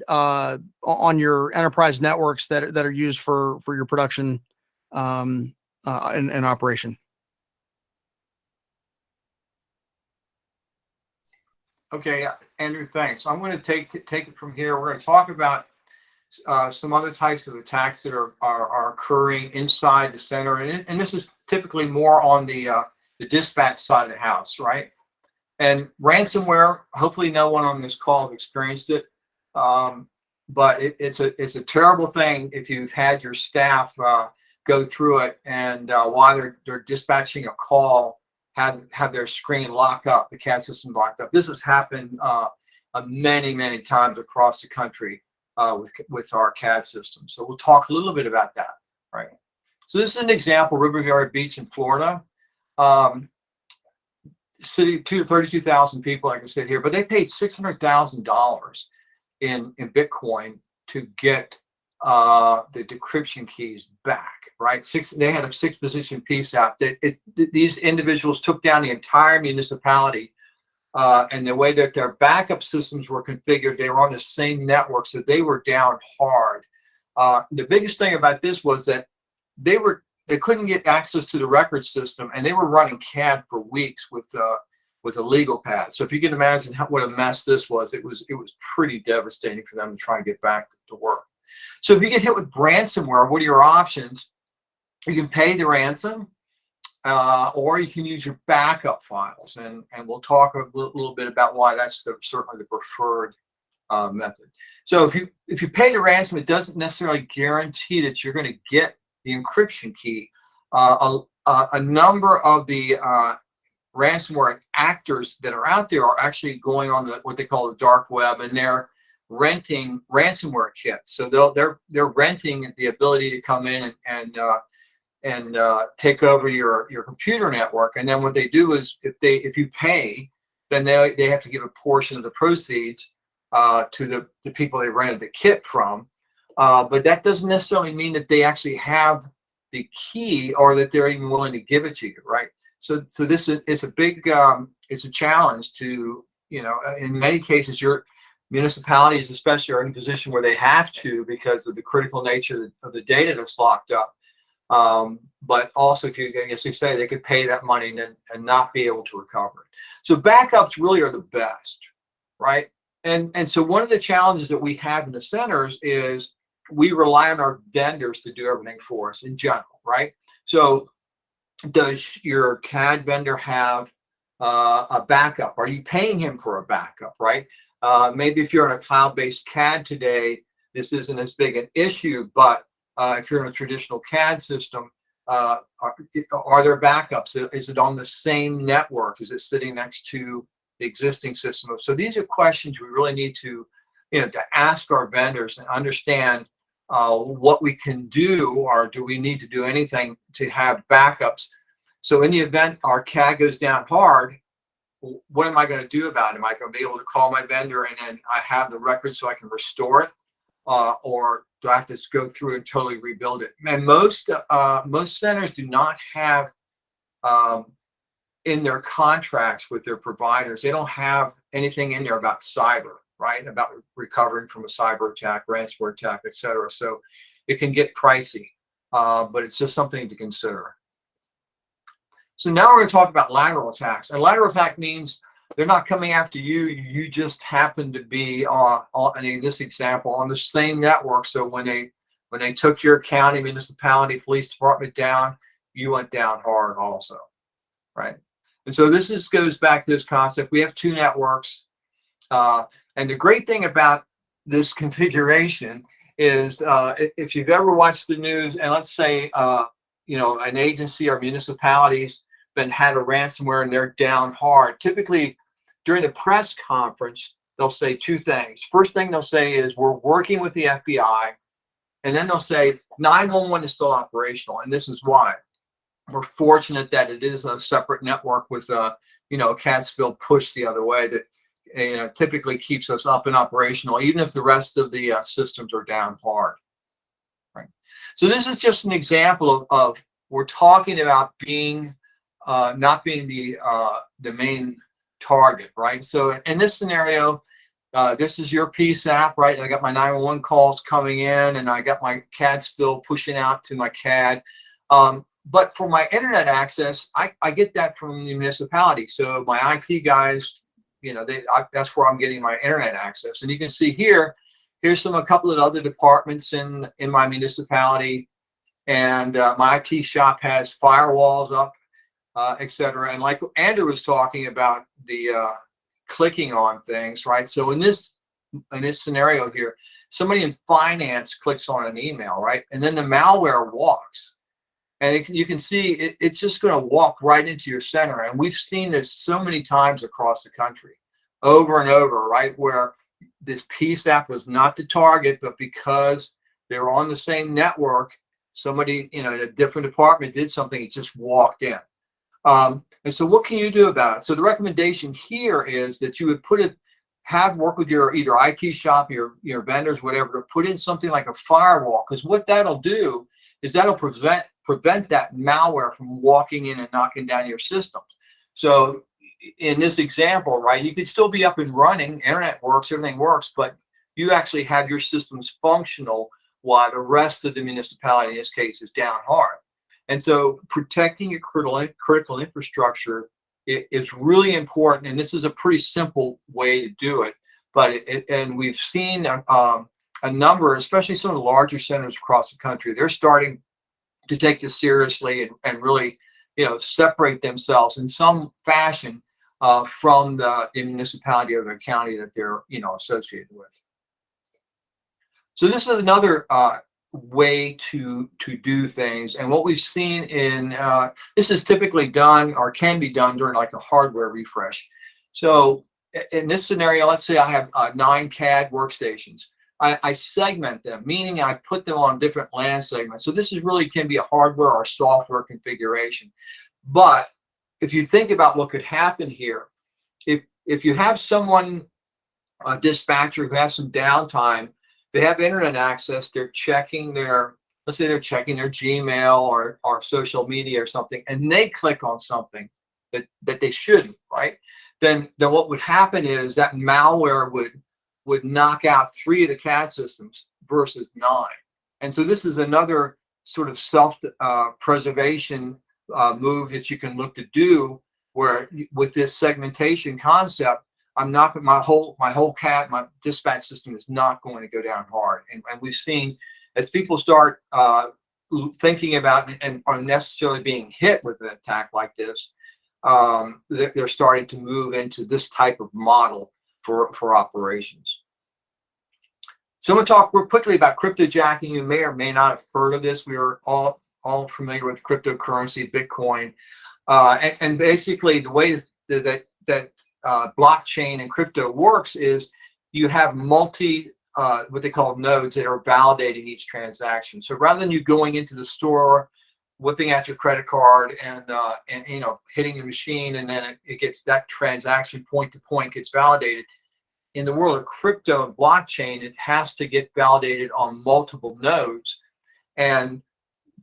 your enterprise networks that are used for your production and operation. Okay, Andrew, thanks. I'm going to take it from here. We're going to talk about some other types of attacks that are occurring inside the center, and this is typically more on the dispatch side of the house, right? And ransomware, hopefully no one on this call has experienced it, but it's a terrible thing if you've had your staff go through it, and while they're dispatching a call, have their screen lock up, the CAD system locked up. This has happened many times across the country with our CAD system. So we'll talk a little bit about that, right? So this is an example, Riviera Beach in Florida. City, 32,000 people, like I said here, but they paid $600,000 in Bitcoin to get the decryption keys back, right? They had a 6-position PSAP. These individuals took down the entire municipality, and the way that their backup systems were configured, they were on the same network, so they were down hard. The biggest thing about this was that they couldn't get access to the record system, and they were running CAD for weeks with a legal pad. So if you can imagine what a mess this was, it was pretty devastating for them to try and get back to work. So if you get hit with ransomware, what are your options? You can pay the ransom, or you can use your backup files, and we'll talk a little bit about why that's certainly the preferred method. So if you pay the ransom, it doesn't necessarily guarantee that you're going to get the encryption key. A number of the ransomware actors that are out there are actually going on what they call the dark web, and they're renting ransomware kits. So they're renting the ability to come in and take over your computer network. And then what they do is, if you pay, then they have to give a portion of the proceeds to the people they rented the kit from. But that doesn't necessarily mean that they actually have the key, or that they're even willing to give it to you, right? So this is a big it's a challenge to, in many cases, your municipalities especially are in a position where they have to, because of the critical nature of the data that's locked up. But also, if you, as you say, they could pay that money and not be able to recover it. So backups really are the best, right? And so one of the challenges that we have in the centers is we rely on our vendors to do everything for us in general, right? So does your CAD vendor have a backup? Are you paying him for a backup, right? Maybe if you're on a cloud-based CAD today, this isn't as big an issue, but if you're in a traditional CAD system, are there backups? Is it on the same network? Is it sitting next to the existing system? So these are questions we really need to, to ask our vendors and understand what we can do, or do we need to do anything to have backups? So in the event our CAD goes down hard, what am I going to do about it? Am I going to be able to call my vendor and then I have the record so I can restore it? Or do I have to go through and totally rebuild it? And most centers do not have in their contracts with their providers, they don't have anything in there about cyber, right? About recovering from a cyber attack, ransomware attack, et cetera. So it can get pricey, but it's just something to consider. So now we're going to talk about lateral attacks. And lateral attack means they're not coming after you. You just happen to be in this example on the same network. So when they took your county, municipality, police department down, you went down hard also, right? And so this goes back to this concept. We have two networks. And the great thing about this configuration is if you've ever watched the news, and let's say, an agency or municipalities had a ransomware and they're down hard, typically during the press conference, they'll say two things. First thing they'll say is, we're working with the FBI. And then they'll say 911 is still operational. And this is why. We're fortunate that it is a separate network with a CAD spill pushed the other way that typically keeps us up and operational, even if the rest of the systems are down hard. Right. So this is just an example of we're talking about being not being the main target, right? So in this scenario, this is your PSAP, right? I got my 911 calls coming in, and I got my CAD spill pushing out to my CAD. But for my internet access, I get that from the municipality. So my IT guys, that's where I'm getting my internet access. And you can see here's a couple of other departments in my municipality, and my IT shop has firewalls up, et cetera. And like Andrew was talking about, the clicking on things, right? So in this scenario here, somebody in finance clicks on an email, right? And then the malware walks. And you can see it's just going to walk right into your center. And we've seen this so many times across the country, over and over, right? Where this PSAP was not the target, but because they were on the same network, somebody in a different department did something, it just walked in. And so what can you do about it? So the recommendation here is that you would work with your either IT shop, your vendors, whatever, to put in something like a firewall. Because what that'll do is that'll prevent that malware from walking in and knocking down your systems. So in this example, right, you could still be up and running, internet works, everything works, but you actually have your systems functional while the rest of the municipality, in this case, is down hard. And so protecting your critical infrastructure is really important. And this is a pretty simple way to do it. But and we've seen a number, especially some of the larger centers across the country, they're starting to take this seriously and really, separate themselves in some fashion from the municipality or the county that they're, associated with. So this is another way to do things. And what we've seen in this is typically done or can be done during like a hardware refresh. So in this scenario, let's say I have 9 CAD workstations. I segment them, meaning I put them on different LAN segments. So this is really can be a hardware or software configuration. But if you think about what could happen here, if you have someone, a dispatcher who has some downtime, they have internet access, they're checking let's say they're checking their Gmail or social media or something, and they click on something that they shouldn't, right? Then what would happen is that malware would knock out 3 of the CAD systems versus 9. And so this is another sort of self-preservation move that you can look to do, where with this segmentation concept, I'm not my whole CAD, my dispatch system is not going to go down hard. And we've seen as people start thinking about and are necessarily being hit with an attack like this, they're starting to move into this type of model for operations. So I'm going to talk real quickly about cryptojacking. You may or may not have heard of this. We are all familiar with cryptocurrency, Bitcoin, and basically the way that blockchain and crypto works is you have what they call nodes that are validating each transaction. So rather than you going into the store, whipping out your credit card and hitting the machine, and then it gets that transaction point to point gets validated. In the world of crypto and blockchain, it has to get validated on multiple nodes. And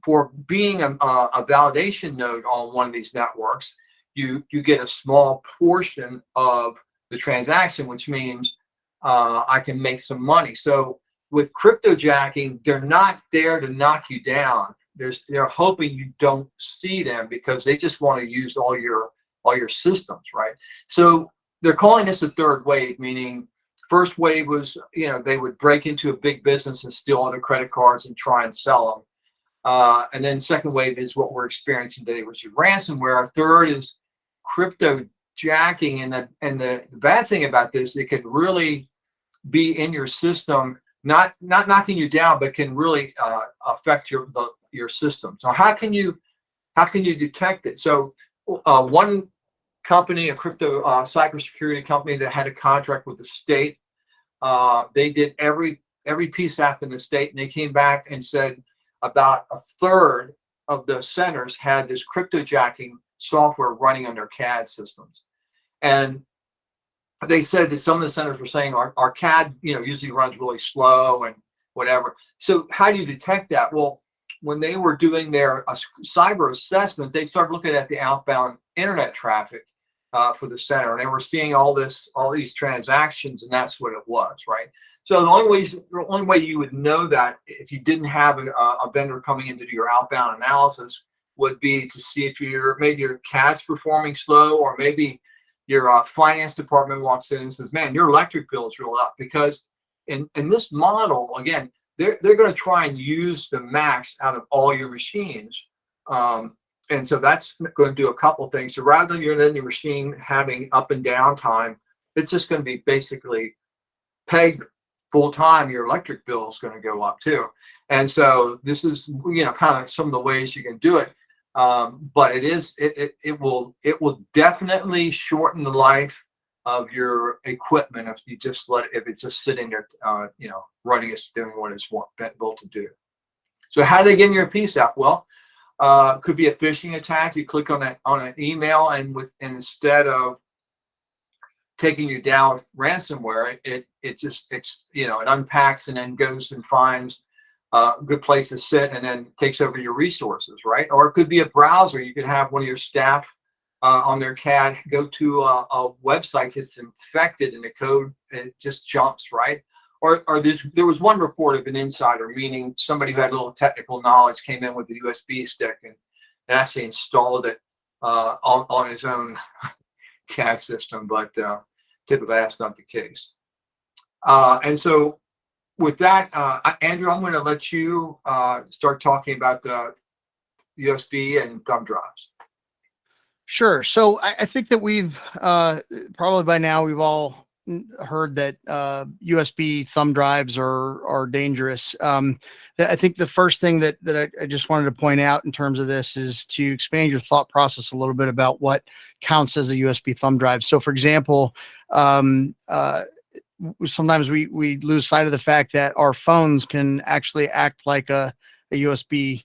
for being a validation node on one of these networks, you get a small portion of the transaction, which means I can make some money. So with cryptojacking, they're not there to knock you down. They're hoping you don't see them because they just want to use all your systems, right? So they're calling this a third wave, meaning first wave was, they would break into a big business and steal all the credit cards and try and sell them. And then second wave is what we're experiencing today, which is ransomware. Third is cryptojacking. And the bad thing about this, it could really be in your system, not knocking you down, but can really affect your system. So how can you detect it? So one company, a crypto cybersecurity company that had a contract with the state, they did every PSAP in the state, and they came back and said about a third of the centers had this cryptojacking software running on their CAD systems. And they said that some of the centers were saying our CAD, usually runs really slow and whatever. So how do you detect that? Well, when they were doing their cyber assessment, they started looking at the outbound internet traffic for the center, and they were seeing all these transactions, and that's what it was, right? So the only way you would know that if you didn't have a vendor coming in to do your outbound analysis would be to see if maybe your CAD's performing slow, or maybe your finance department walks in and says, man, your electric bill is real up. Because in this model, again, they're going to try and use the max out of all your machines. And so that's going to do a couple things. So rather than your machine having up and down time, it's just going to be basically pegged full time. Your electric bill is going to go up too. And so this is, kind of some of the ways you can do it. But it will definitely shorten the life of your equipment if you just if it's just sitting there, running, it's doing what it's built to do. So how do they get in your PSAP? Well, could be a phishing attack. You click on an email, and instead of taking you down with ransomware, it unpacks and then goes and finds a good place to sit and then takes over your resources, right? Or it could be a browser. You could have one of your staff on their CAD go to a website that's infected and the code, it just jumps, right? Or there was one report of an insider, meaning somebody who had a little technical knowledge came in with a USB stick and actually installed it on his own CAD system, but typically that's not the case. And so with that, Andrew, I'm going to let you start talking about the USB and thumb drives. Sure. So I think that we've probably by now we've all heard that USB thumb drives are dangerous. I think the first thing that I just wanted to point out in terms of this is to expand your thought process a little bit about what counts as a USB thumb drive. So, for example, sometimes we lose sight of the fact that our phones can actually act like a USB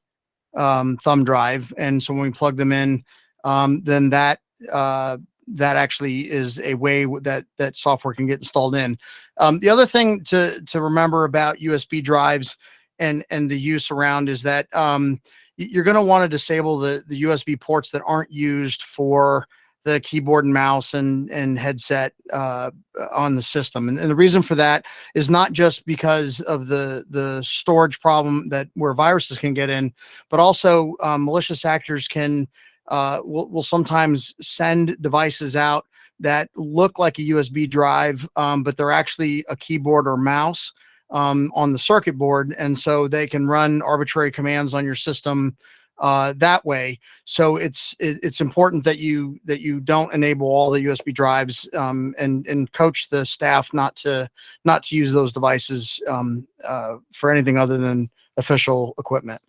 thumb drive, and so when we plug them in, then that actually is a way that software can get installed in. The other thing to remember about USB drives and the use around is that you're going to want to disable the USB ports that aren't used for the keyboard and mouse and headset on the system. And the reason for that is not just because of the storage problem that where viruses can get in, but also malicious actors will sometimes send devices out that look like a USB drive, but they're actually a keyboard or mouse on the circuit board. And so they can run arbitrary commands on your system that way. So it's important that you don't enable all the USB drives, and coach the staff not to use those devices for anything other than official equipment.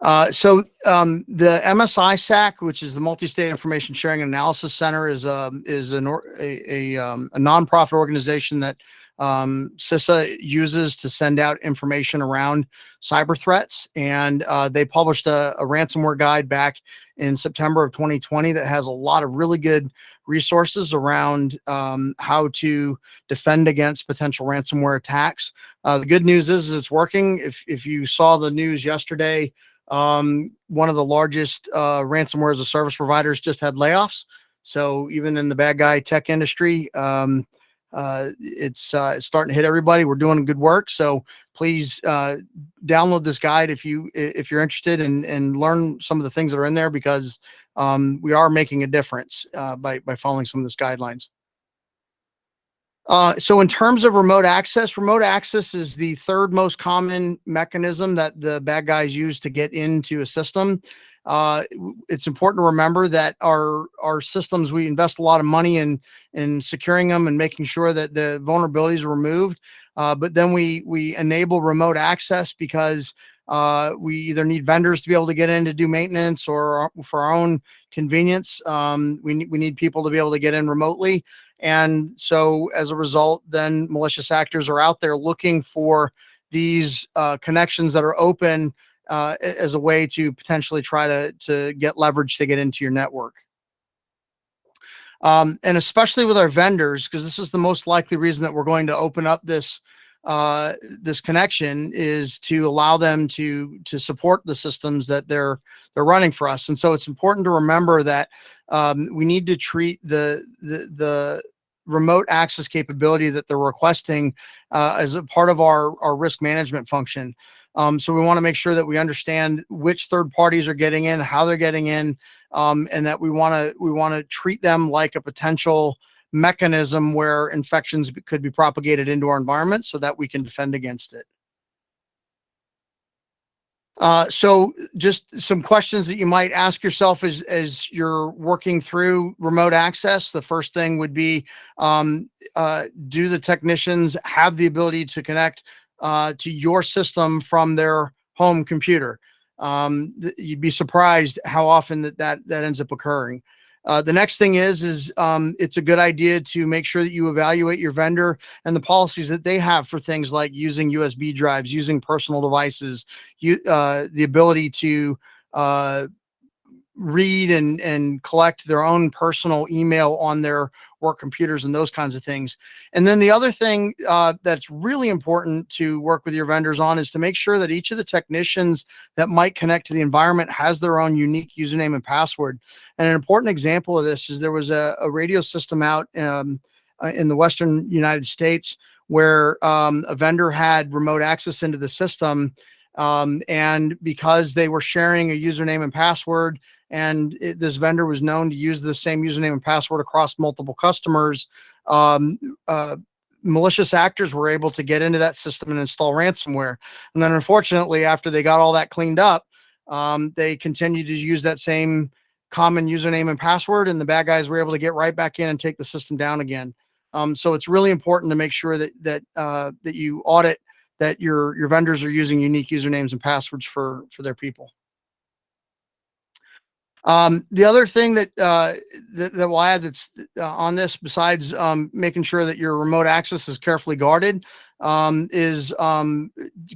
The MSISAC, which is the Multi-State Information Sharing and Analysis Center, is a nonprofit organization that CISA uses to send out information around cyber threats. And they published a ransomware guide back in September of 2020 that has a lot of really good resources around how to defend against potential ransomware attacks. The good news is it's working. If you saw the news yesterday, one of the largest ransomware as a service providers just had layoffs. So even in the bad guy tech industry, it's starting to hit everybody. We're doing good work. So please download this guide if you're interested and learn some of the things that are in there, because we are making a difference by following some of these guidelines. So in terms of remote access is the third most common mechanism that the bad guys use to get into a system. It's important to remember that our systems, we invest a lot of money in securing them and making sure that the vulnerabilities are removed. But then we enable remote access because we either need vendors to be able to get in to do maintenance, or for our own convenience, we need people to be able to get in remotely. And so as a result, then malicious actors are out there looking for these connections that are open as a way to potentially try to get leverage to get into your network. And especially with our vendors, because this is the most likely reason that we're going to open up this connection, is to allow them to support the systems that they're running for us. And so it's important to remember that we need to treat the remote access capability that they're requesting as a part of our risk management function. So we want to make sure that we understand which third parties are getting in, how they're getting in, and that we want to treat them like a potential mechanism where infections could be propagated into our environment, so that we can defend against it. So just some questions that you might ask yourself as you're working through remote access. The first thing would be, do the technicians have the ability to connect to your system from their home computer? You'd be surprised how often that ends up occurring. The next thing is it's a good idea to make sure that you evaluate your vendor and the policies that they have for things like using USB drives, using personal devices, the ability to read and collect their own personal email on their work computers and those kinds of things. And then the other thing that's really important to work with your vendors on is to make sure that each of the technicians that might connect to the environment has their own unique username and password. And an important example of this is there was a radio system out in the Western United States where a vendor had remote access into the system. And because they were sharing a username and password, and this vendor was known to use the same username and password across multiple customers, malicious actors were able to get into that system and install ransomware. And then unfortunately, after they got all that cleaned up, they continued to use that same common username and password, and the bad guys were able to get right back in and take the system down again. So it's really important to make sure that you audit that your vendors are using unique usernames and passwords for their people. The other thing that we'll add that's on this, besides making sure that your remote access is carefully guarded, is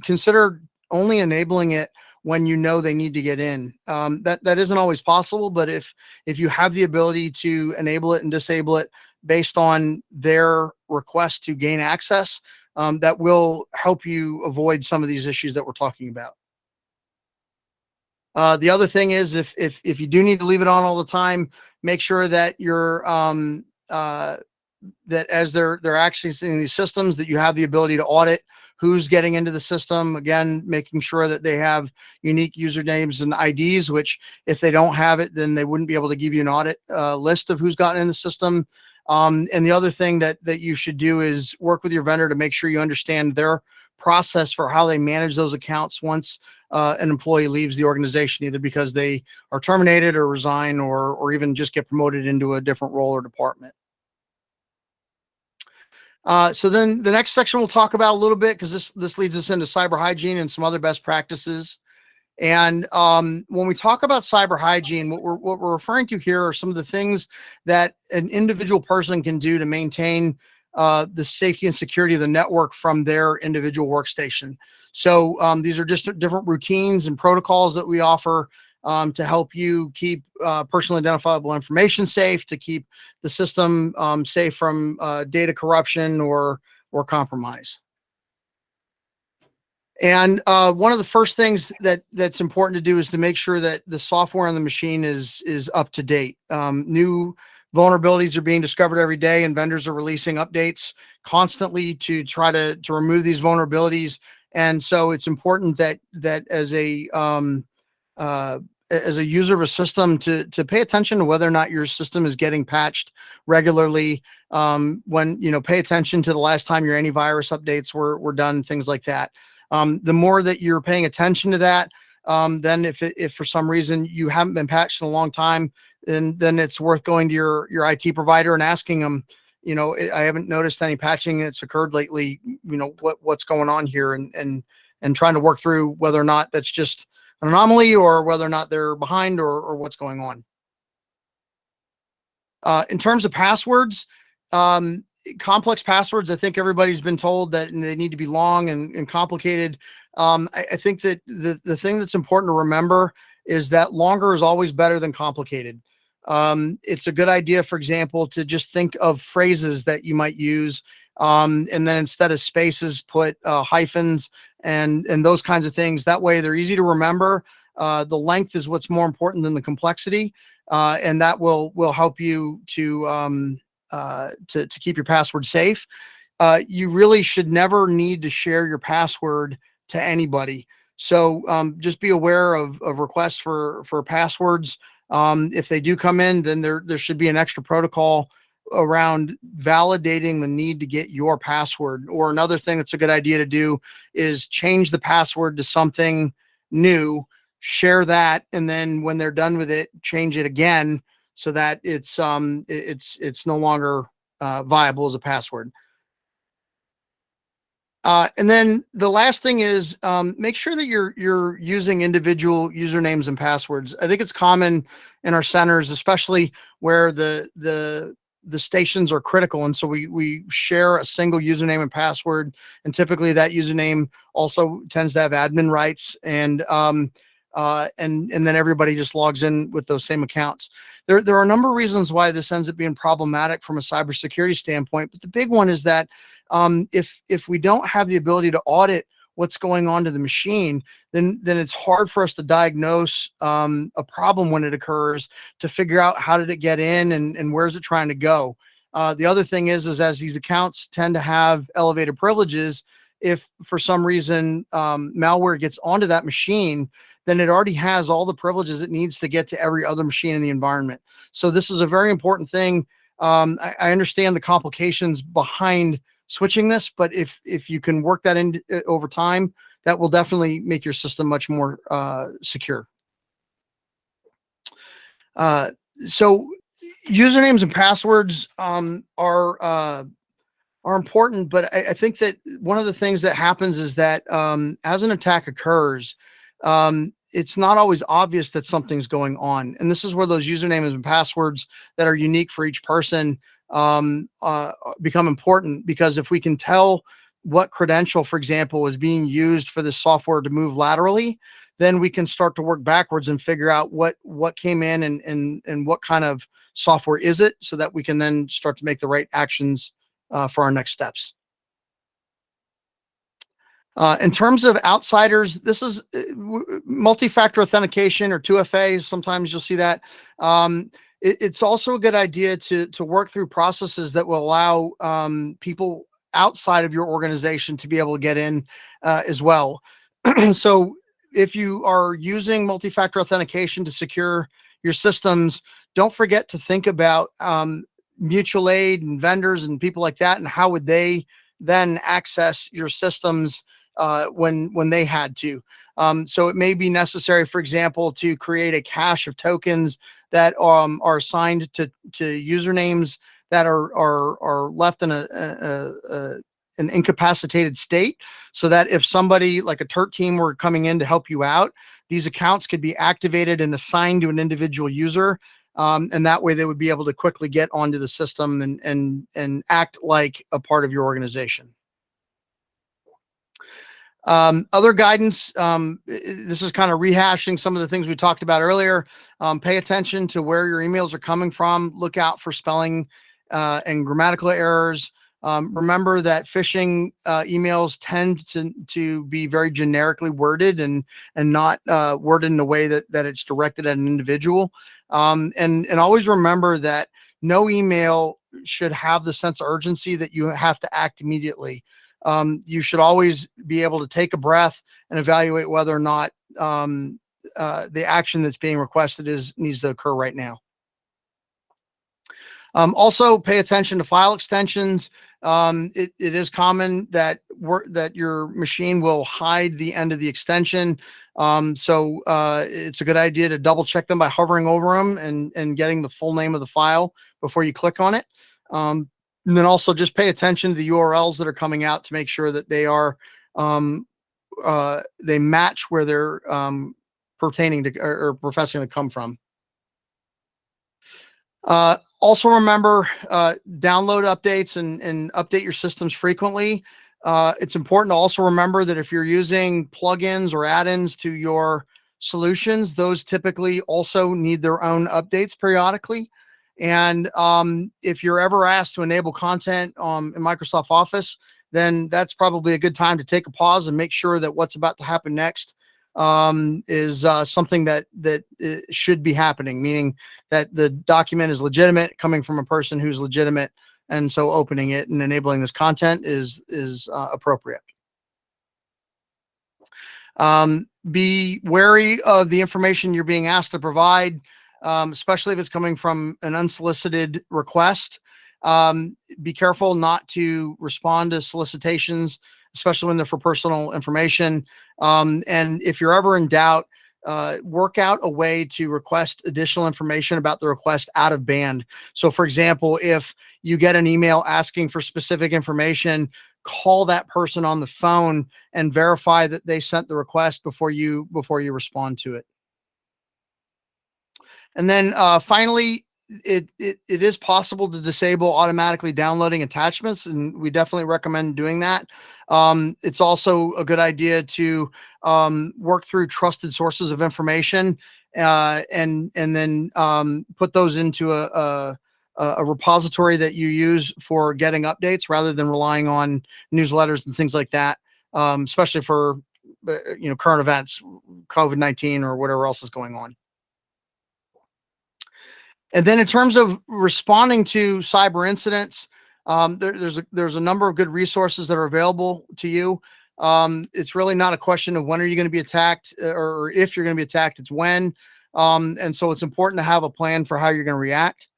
consider only enabling it when you know they need to get in. That isn't always possible, but if you have the ability to enable it and disable it based on their request to gain access, that will help you avoid some of these issues that we're talking about. The other thing is if you do need to leave it on all the time, make sure that you're that as they're accessing these systems, that you have the ability to audit who's getting into the system. Again, making sure that they have unique usernames and IDs, which if they don't have it, then they wouldn't be able to give you an audit list of who's gotten in the system. And the other thing that you should do is work with your vendor to make sure you understand their process for how they manage those accounts once an employee leaves the organization, either because they are terminated or resign, or even just get promoted into a different role or department. So then the next section we'll talk about a little bit, because this leads us into cyber hygiene and some other best practices. And when we talk about cyber hygiene, what we're referring to here are some of the things that an individual person can do to maintain the safety and security of the network from their individual workstation. So these are just different routines and protocols that we offer to help you keep personally identifiable information safe, to keep the system safe from data corruption or compromise. And one of the first things that's important to do is to make sure that the software on the machine is up to date. New vulnerabilities are being discovered every day, and vendors are releasing updates constantly to try to remove these vulnerabilities. And so it's important that as a user of a system to pay attention to whether or not your system is getting patched regularly. When pay attention to the last time your antivirus updates were done, things like that. The more that you're paying attention to that, then if for some reason you haven't been patched in a long time, then it's worth going to your IT provider and asking them, I haven't noticed any patching that's occurred lately. What's going on here, and trying to work through whether or not that's just an anomaly or whether or not they're behind or what's going on. In terms of passwords, complex passwords, I think everybody's been told that they need to be long and complicated. I think that the thing that's important to remember is that longer is always better than complicated. It's a good idea, for example, to just think of phrases that you might use, and then instead of spaces, put hyphens and those kinds of things. That way they're easy to remember. The length is what's more important than the complexity, and that will help you to keep your password safe. You really should never need to share your password to anybody. So just be aware of requests for passwords. If they do come in, then there should be an extra protocol around validating the need to get your password. Or another thing that's a good idea to do is change the password to something new, share that, and then when they're done with it, change it again so that it's no longer viable as a password. And then the last thing is make sure that you're using individual usernames and passwords. I think it's common in our centers, especially where the stations are critical, and so we share a single username and password, and typically that username also tends to have admin rights, and then everybody just logs in with those same accounts. There are a number of reasons why this ends up being problematic from a cybersecurity standpoint, but the big one is that if we don't have the ability to audit what's going on to the machine, then it's hard for us to diagnose a problem when it occurs, to figure out how did it get in and where's it trying to go. The other thing is as these accounts tend to have elevated privileges, if for some reason malware gets onto that machine, then it already has all the privileges it needs to get to every other machine in the environment. So this is a very important thing. I understand the complications behind switching this, but if you can work that in over time, that will definitely make your system much more secure. So usernames and passwords are important, but I think that one of the things that happens is that as an attack occurs, it's not always obvious that something's going on. And this is where those usernames and passwords that are unique for each person become important, because if we can tell what credential, for example, is being used for this software to move laterally, then we can start to work backwards and figure out what came in and what kind of software is it, so that we can then start to make the right actions for our next steps. In terms of outsiders, this is multi-factor authentication, or 2FA. Sometimes you'll see that. It's also a good idea to work through processes that will allow people outside of your organization to be able to get in as well. So if you are using multi-factor authentication to secure your systems, don't forget to think about mutual aid and vendors and people like that, and how would they then access your systems when they had to. So it may be necessary, for example, to create a cache of tokens that are assigned to usernames that are left in an incapacitated state, so that if somebody like a TERT team were coming in to help you out, these accounts could be activated and assigned to an individual user. And that way they would be able to quickly get onto the system and act like a part of your organization. Other guidance, this is kind of rehashing some of the things we talked about earlier. Pay attention to where your emails are coming from. Look out for spelling and grammatical errors. Remember that phishing emails tend to be very generically worded and not worded in a way that it's directed at an individual. And always remember that no email should have the sense of urgency that you have to act immediately. You should always be able to take a breath and evaluate whether or not the action that's being requested needs to occur right now. Also, pay attention to file extensions. It is common that your machine will hide the end of the extension. So it's a good idea to double check them by hovering over them and getting the full name of the file before you click on it. And then also just pay attention to the URLs that are coming out to make sure that they are they match where they're pertaining to or professing to come from. Also remember, download updates and update your systems frequently. It's important to also remember that if you're using plugins or add-ins to your solutions, those typically also need their own updates periodically. And if you're ever asked to enable content in Microsoft Office, then that's probably a good time to take a pause and make sure that what's about to happen next is something that should be happening, meaning that the document is legitimate, coming from a person who's legitimate, and so opening it and enabling this content is appropriate. Be wary of the information you're being asked to provide, especially if it's coming from an unsolicited request. Be careful not to respond to solicitations, especially when they're for personal information. And if you're ever in doubt, work out a way to request additional information about the request out of band. So for example, if you get an email asking for specific information, call that person on the phone and verify that they sent the request before you respond to it. And then finally, it is possible to disable automatically downloading attachments, and we definitely recommend doing that. It's also a good idea to work through trusted sources of information and then put those into a repository that you use for getting updates, rather than relying on newsletters and things like that, especially for current events, COVID-19 or whatever else is going on. And then in terms of responding to cyber incidents, there's a number of good resources that are available to you. It's really not a question of when are you going to be attacked or if you're going to be attacked, it's when. And so it's important to have a plan for how you're going to react.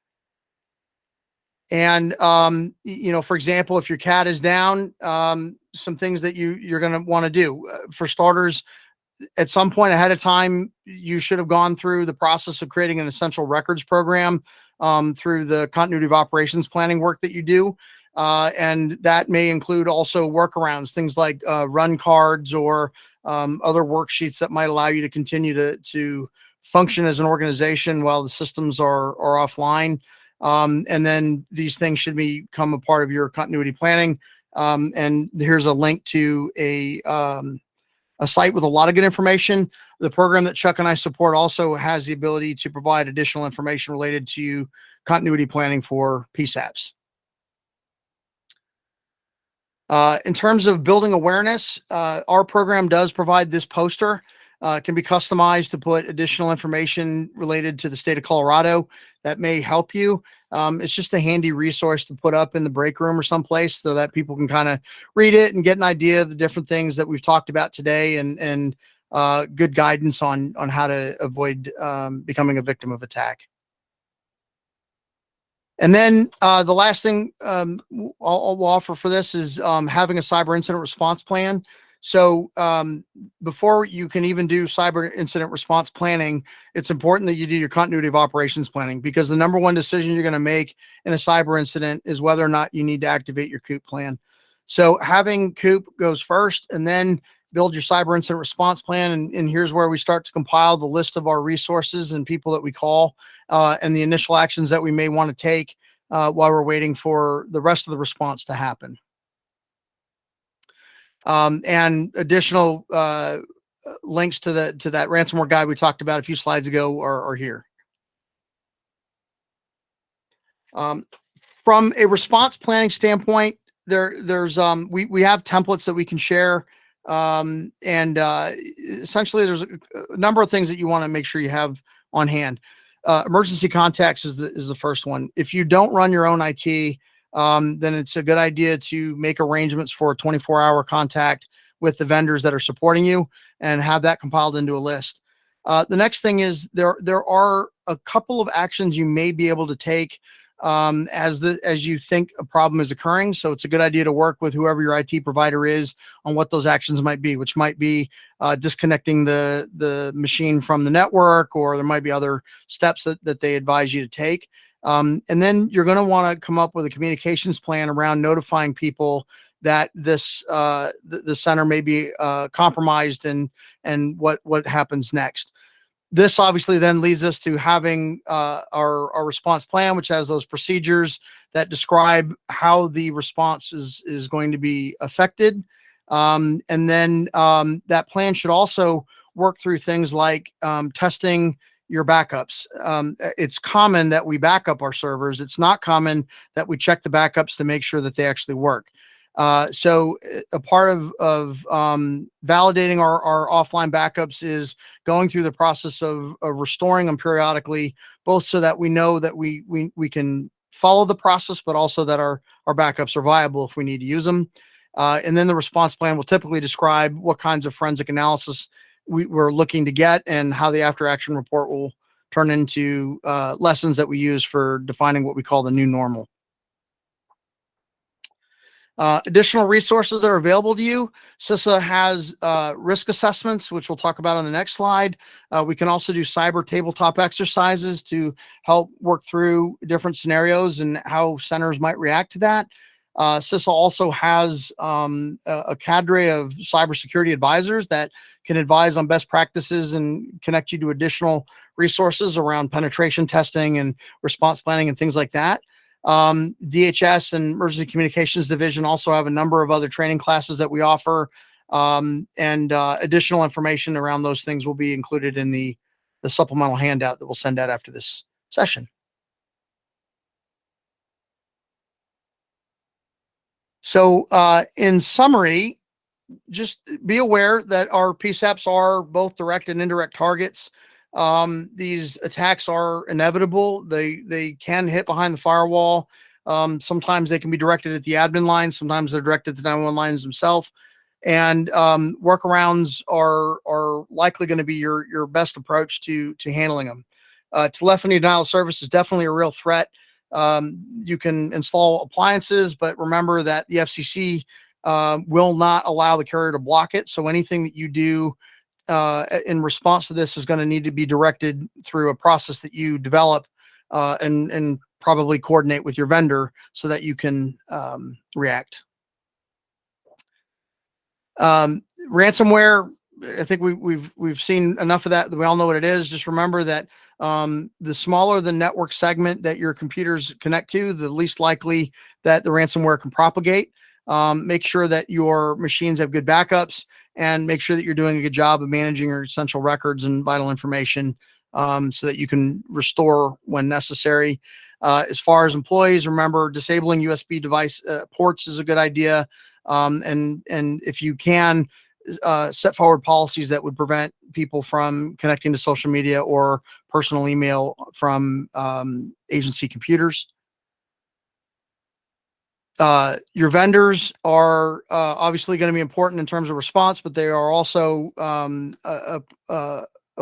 And, for example, if your cat is down, some things that you're going to want to do. For starters, At some point ahead of time, you should have gone through the process of creating an essential records program through the continuity of operations planning work that you do. And that may include also workarounds, things like run cards or other worksheets that might allow you to continue to function as an organization while the systems are offline. And then these things should become a part of your continuity planning. And here's a link to a site with a lot of good information. The program that Chuck and I support also has the ability to provide additional information related to continuity planning for PSAPs. In terms of building awareness, our program does provide this poster. It can be customized to put additional information related to the state of Colorado that may help you. It's just a handy resource to put up in the break room or someplace so that people can kind of read it and get an idea of the different things that we've talked about today, and good guidance on how to avoid becoming a victim of attack. And then the last thing I'll offer for this is having a cyber incident response plan. So before you can even do cyber incident response planning, it's important that you do your continuity of operations planning, because the number one decision you're going to make in a cyber incident is whether or not you need to activate your COOP plan. So having COOP goes first, and then build your cyber incident response plan. And here's where we start to compile the list of our resources and people that we call and the initial actions that we may want to take while we're waiting for the rest of the response to happen. And additional links to that ransomware guide we talked about a few slides ago are here. From a response planning standpoint, there's we have templates that we can share. Essentially there's a number of things that you want to make sure you have on hand. Emergency contacts is the first one. If you don't run your own IT, then it's a good idea to make arrangements for a 24-hour contact with the vendors that are supporting you and have that compiled into a list. The next thing is there are a couple of actions you may be able to take as you think a problem is occurring. So it's a good idea to work with whoever your IT provider is on what those actions might be, which might be disconnecting the machine from the network, or there might be other steps that they advise you to take. And then you're going to want to come up with a communications plan around notifying people that this the center may be compromised and what happens next. This obviously then leads us to having our response plan, which has those procedures that describe how the response is going to be affected. And then that plan should also work through things like testing your backups. It's common that we back up our servers. It's not common that we check the backups to make sure that they actually work. So a part of validating our offline backups is going through the process of restoring them periodically, both so that we know that we can follow the process, but also that our backups are viable if we need to use them. And then the response plan will typically describe what kinds of forensic analysis we're looking to get, and how the after action report will turn into lessons that we use for defining what we call the new normal. Additional resources that are available to you. CISA has risk assessments, which we'll talk about on the next slide. We can also do cyber tabletop exercises to help work through different scenarios and how centers might react to that. CISA also has a cadre of cybersecurity advisors that can advise on best practices and connect you to additional resources around penetration testing and response planning and things like that. DHS and Emergency Communications Division also have a number of other training classes that we offer, and additional information around those things will be included in the supplemental handout that we'll send out after this session. So in summary, just be aware that our PSAPs are both direct and indirect targets. These attacks are inevitable. They can hit behind the firewall. Sometimes they can be directed at the admin lines. Sometimes they're directed at the 911 lines themselves. And workarounds are likely going to be your best approach to handling them. Telephony denial of service is definitely a real threat. You can install appliances, but remember that the FCC will not allow the carrier to block it. So anything that you do in response to this is going to need to be directed through a process that you develop and probably coordinate with your vendor so that you can react. Ransomware, I think we've seen enough of that. We all know what it is. Just remember that the smaller the network segment that your computers connect to, the least likely that the ransomware can propagate. Make sure that your machines have good backups, and make sure that you're doing a good job of managing your essential records and vital information so that you can restore when necessary. As far as employees, remember disabling USB device ports is a good idea. And if you can, set forward policies that would prevent people from connecting to social media or personal email from agency computers. Your vendors are obviously going to be important in terms of response, but they are also a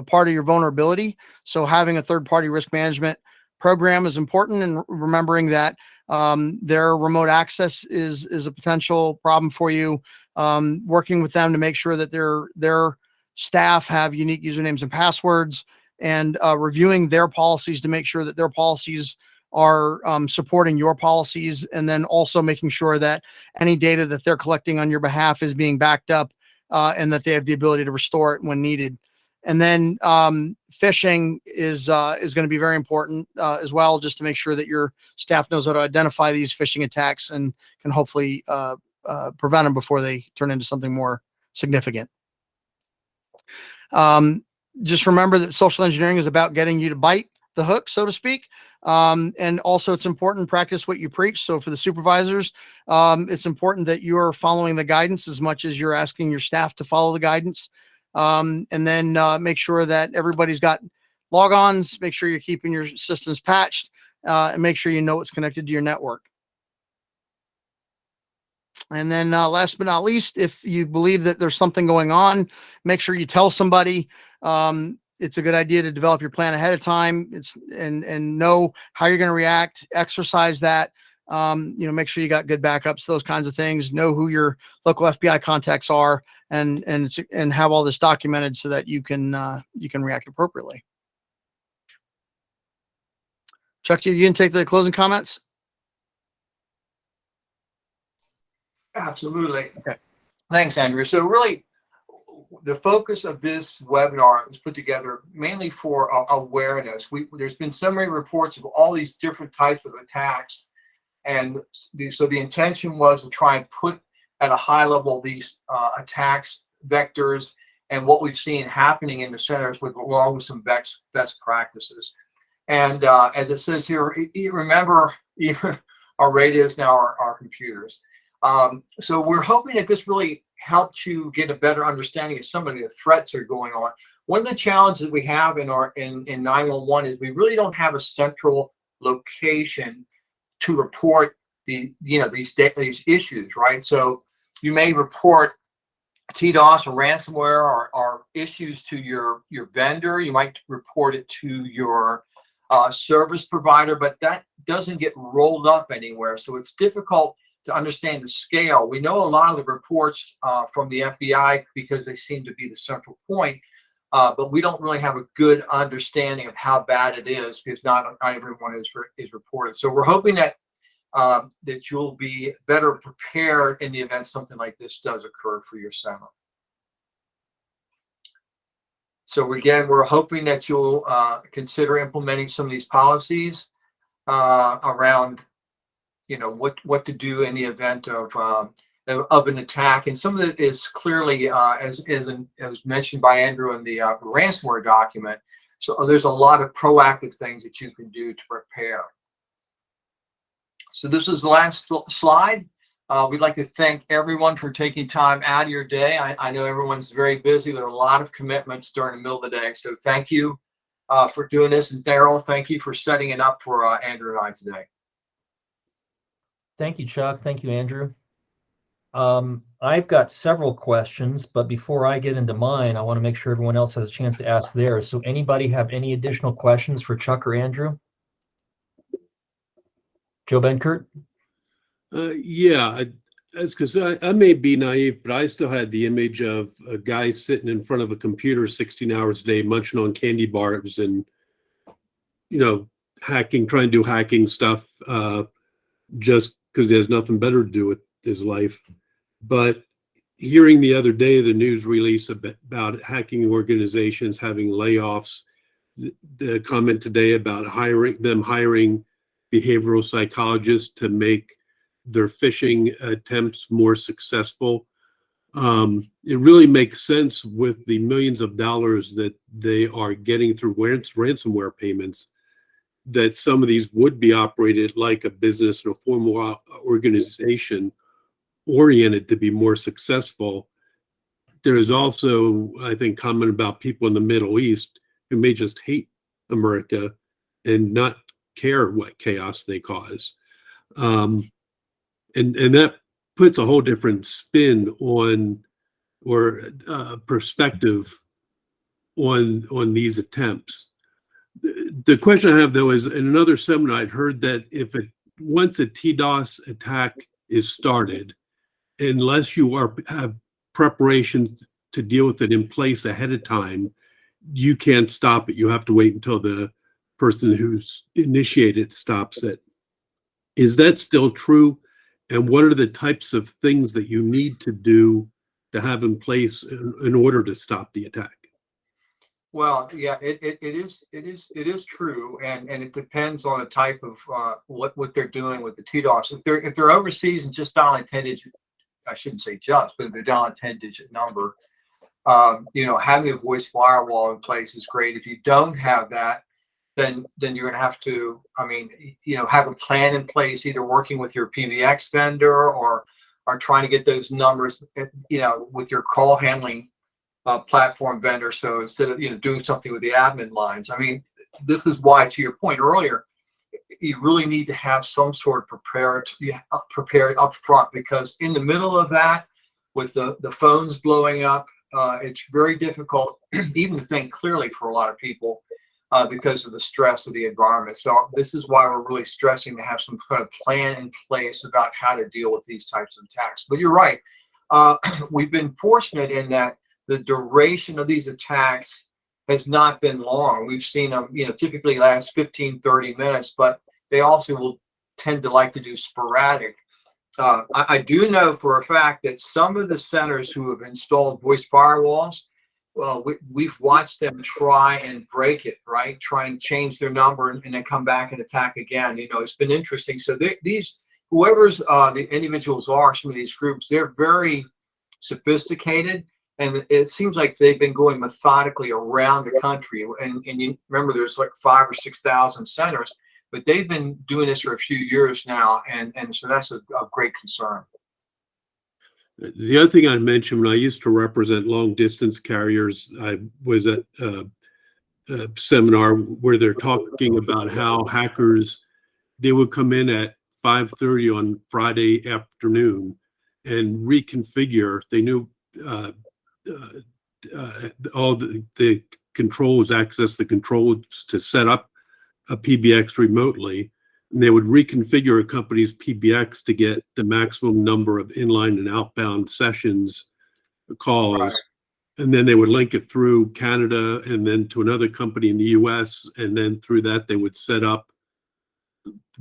part of your vulnerability. So having a third-party risk management program is important, and remembering that their remote access is a potential problem for you. Working with them to make sure that their staff have unique usernames and passwords, and reviewing their policies to make sure that their policies are supporting your policies, and then also making sure that any data that they're collecting on your behalf is being backed up and that they have the ability to restore it when needed. And then phishing is going to be very important as well, just to make sure that your staff knows how to identify these phishing attacks and can hopefully prevent them before they turn into something more significant. Just remember that social engineering is about getting you to bite the hook, so to speak. And also it's important to practice what you preach. So for the supervisors, it's important that you're following the guidance as much as you're asking your staff to follow the guidance. And then make sure that everybody's got logons, make sure you're keeping your systems patched, and make sure you know what's connected to your network. And then last but not least, if you believe that there's something going on, make sure you tell somebody. It's a good idea to develop your plan ahead of time. And know how you're going to react, exercise that, make sure you got good backups, those kinds of things, know who your local FBI contacts are, and have all this documented so that you can react appropriately. Chuck, you can take the closing comments. Absolutely. Okay. Thanks, Andrew. So really, the focus of this webinar was put together mainly for awareness. There's been so many reports of all these different types of attacks. And so the intention was to try and put at a high level these attacks, vectors, and what we've seen happening in the centers along with some best practices. And as it says here, remember, even our radios now are our computers. So we're hoping that this really helps you get a better understanding of some of the threats that are going on. One of the challenges we have in 911 is we really don't have a central location to report these issues, right? So you may report TDOS or ransomware or issues to your vendor. You might report it to your service provider, but that doesn't get rolled up anywhere. So it's difficult to understand the scale. We know a lot of the reports from the FBI because they seem to be the central point, but we don't really have a good understanding of how bad it is because not everyone is reported. So we're hoping that that you'll be better prepared in the event something like this does occur for your center. So again, we're hoping that you'll consider implementing some of these policies around, what to do in the event of an attack. And some of it is clearly, as mentioned by Andrew in the ransomware document. So there's a lot of proactive things that you can do to prepare. So this is the last slide. We'd like to thank everyone for taking time out of your day. I know everyone's very busy with a lot of commitments during the middle of the day. So thank you for doing this. And Daryl, thank you for setting it up for Andrew and I today. Thank you, Chuck. Thank you, Andrew. I've got several questions, but before I get into mine, I want to make sure everyone else has a chance to ask theirs. So anybody have any additional questions for Chuck or Andrew? Joe Benkert? Yeah, That's because I may be naive, but I still had the image of a guy sitting in front of a computer 16 hours a day, munching on candy bars and, hacking, trying to do hacking stuff just because he has nothing better to do with his life. But hearing the other day the news release about hacking organizations having layoffs, the comment today about hiring behavioral psychologists to make their phishing attempts more successful. It really makes sense with the millions of dollars that they are getting through ransomware payments, that some of these would be operated like a business or a formal organization oriented to be more successful. There is also, I think, comment about people in the Middle East who may just hate America and not care what chaos they cause. And that puts a whole different spin on, or perspective on these attempts. The question I have, though, is in another seminar, I'd heard that once a TDOS attack is started, unless you have preparations to deal with it in place ahead of time, you can't stop it. You have to wait until the person who's initiated stops it. Is that still true? And what are the types of things that you need to do to have in place in order to stop the attack? Well, yeah, it is true, and it depends on the type of what they're doing with the TDOS. If they're overseas and just dialing 10-digit, I shouldn't say just, but if they're dialing 10-digit number, having a voice firewall in place is great. If you don't have that, then you're going to have to, have a plan in place, either working with your PBX vendor or trying to get those numbers, with your call handling platform vendor. So instead of doing something with the admin lines, this is why, to your point earlier, you really need to have some sort of prepared up front, because in the middle of that, with the phones blowing up, it's very difficult even to think clearly for a lot of people because of the stress of the environment. So this is why we're really stressing to have some kind of plan in place about how to deal with these types of attacks. But you're right. We've been fortunate in that the duration of these attacks has not been long. We've seen them, typically last 15, 30 minutes, but they also will tend to like to do sporadic. I do know for a fact that some of the centers who have installed voice firewalls, well, we've watched them try and break it, right? Try and change their number and then come back and attack again. It's been interesting. So whoever's the individuals are, some of these groups, they're very sophisticated. And it seems like they've been going methodically around the country. And you remember, there's like 5,000 or 6,000 centers, but they've been doing this for a few years now. And so that's a great concern. The other thing I'd mention, when I used to represent long distance carriers, I was at a seminar where they're talking about how hackers, they would come in at 5:30 on Friday afternoon and reconfigure. They knew all the controls, access the controls to set up a PBX remotely. And they would reconfigure a company's PBX to get the maximum number of inline and outbound sessions, calls. Right. And then they would link it through Canada and then to another company in the US. And then through that, they would set up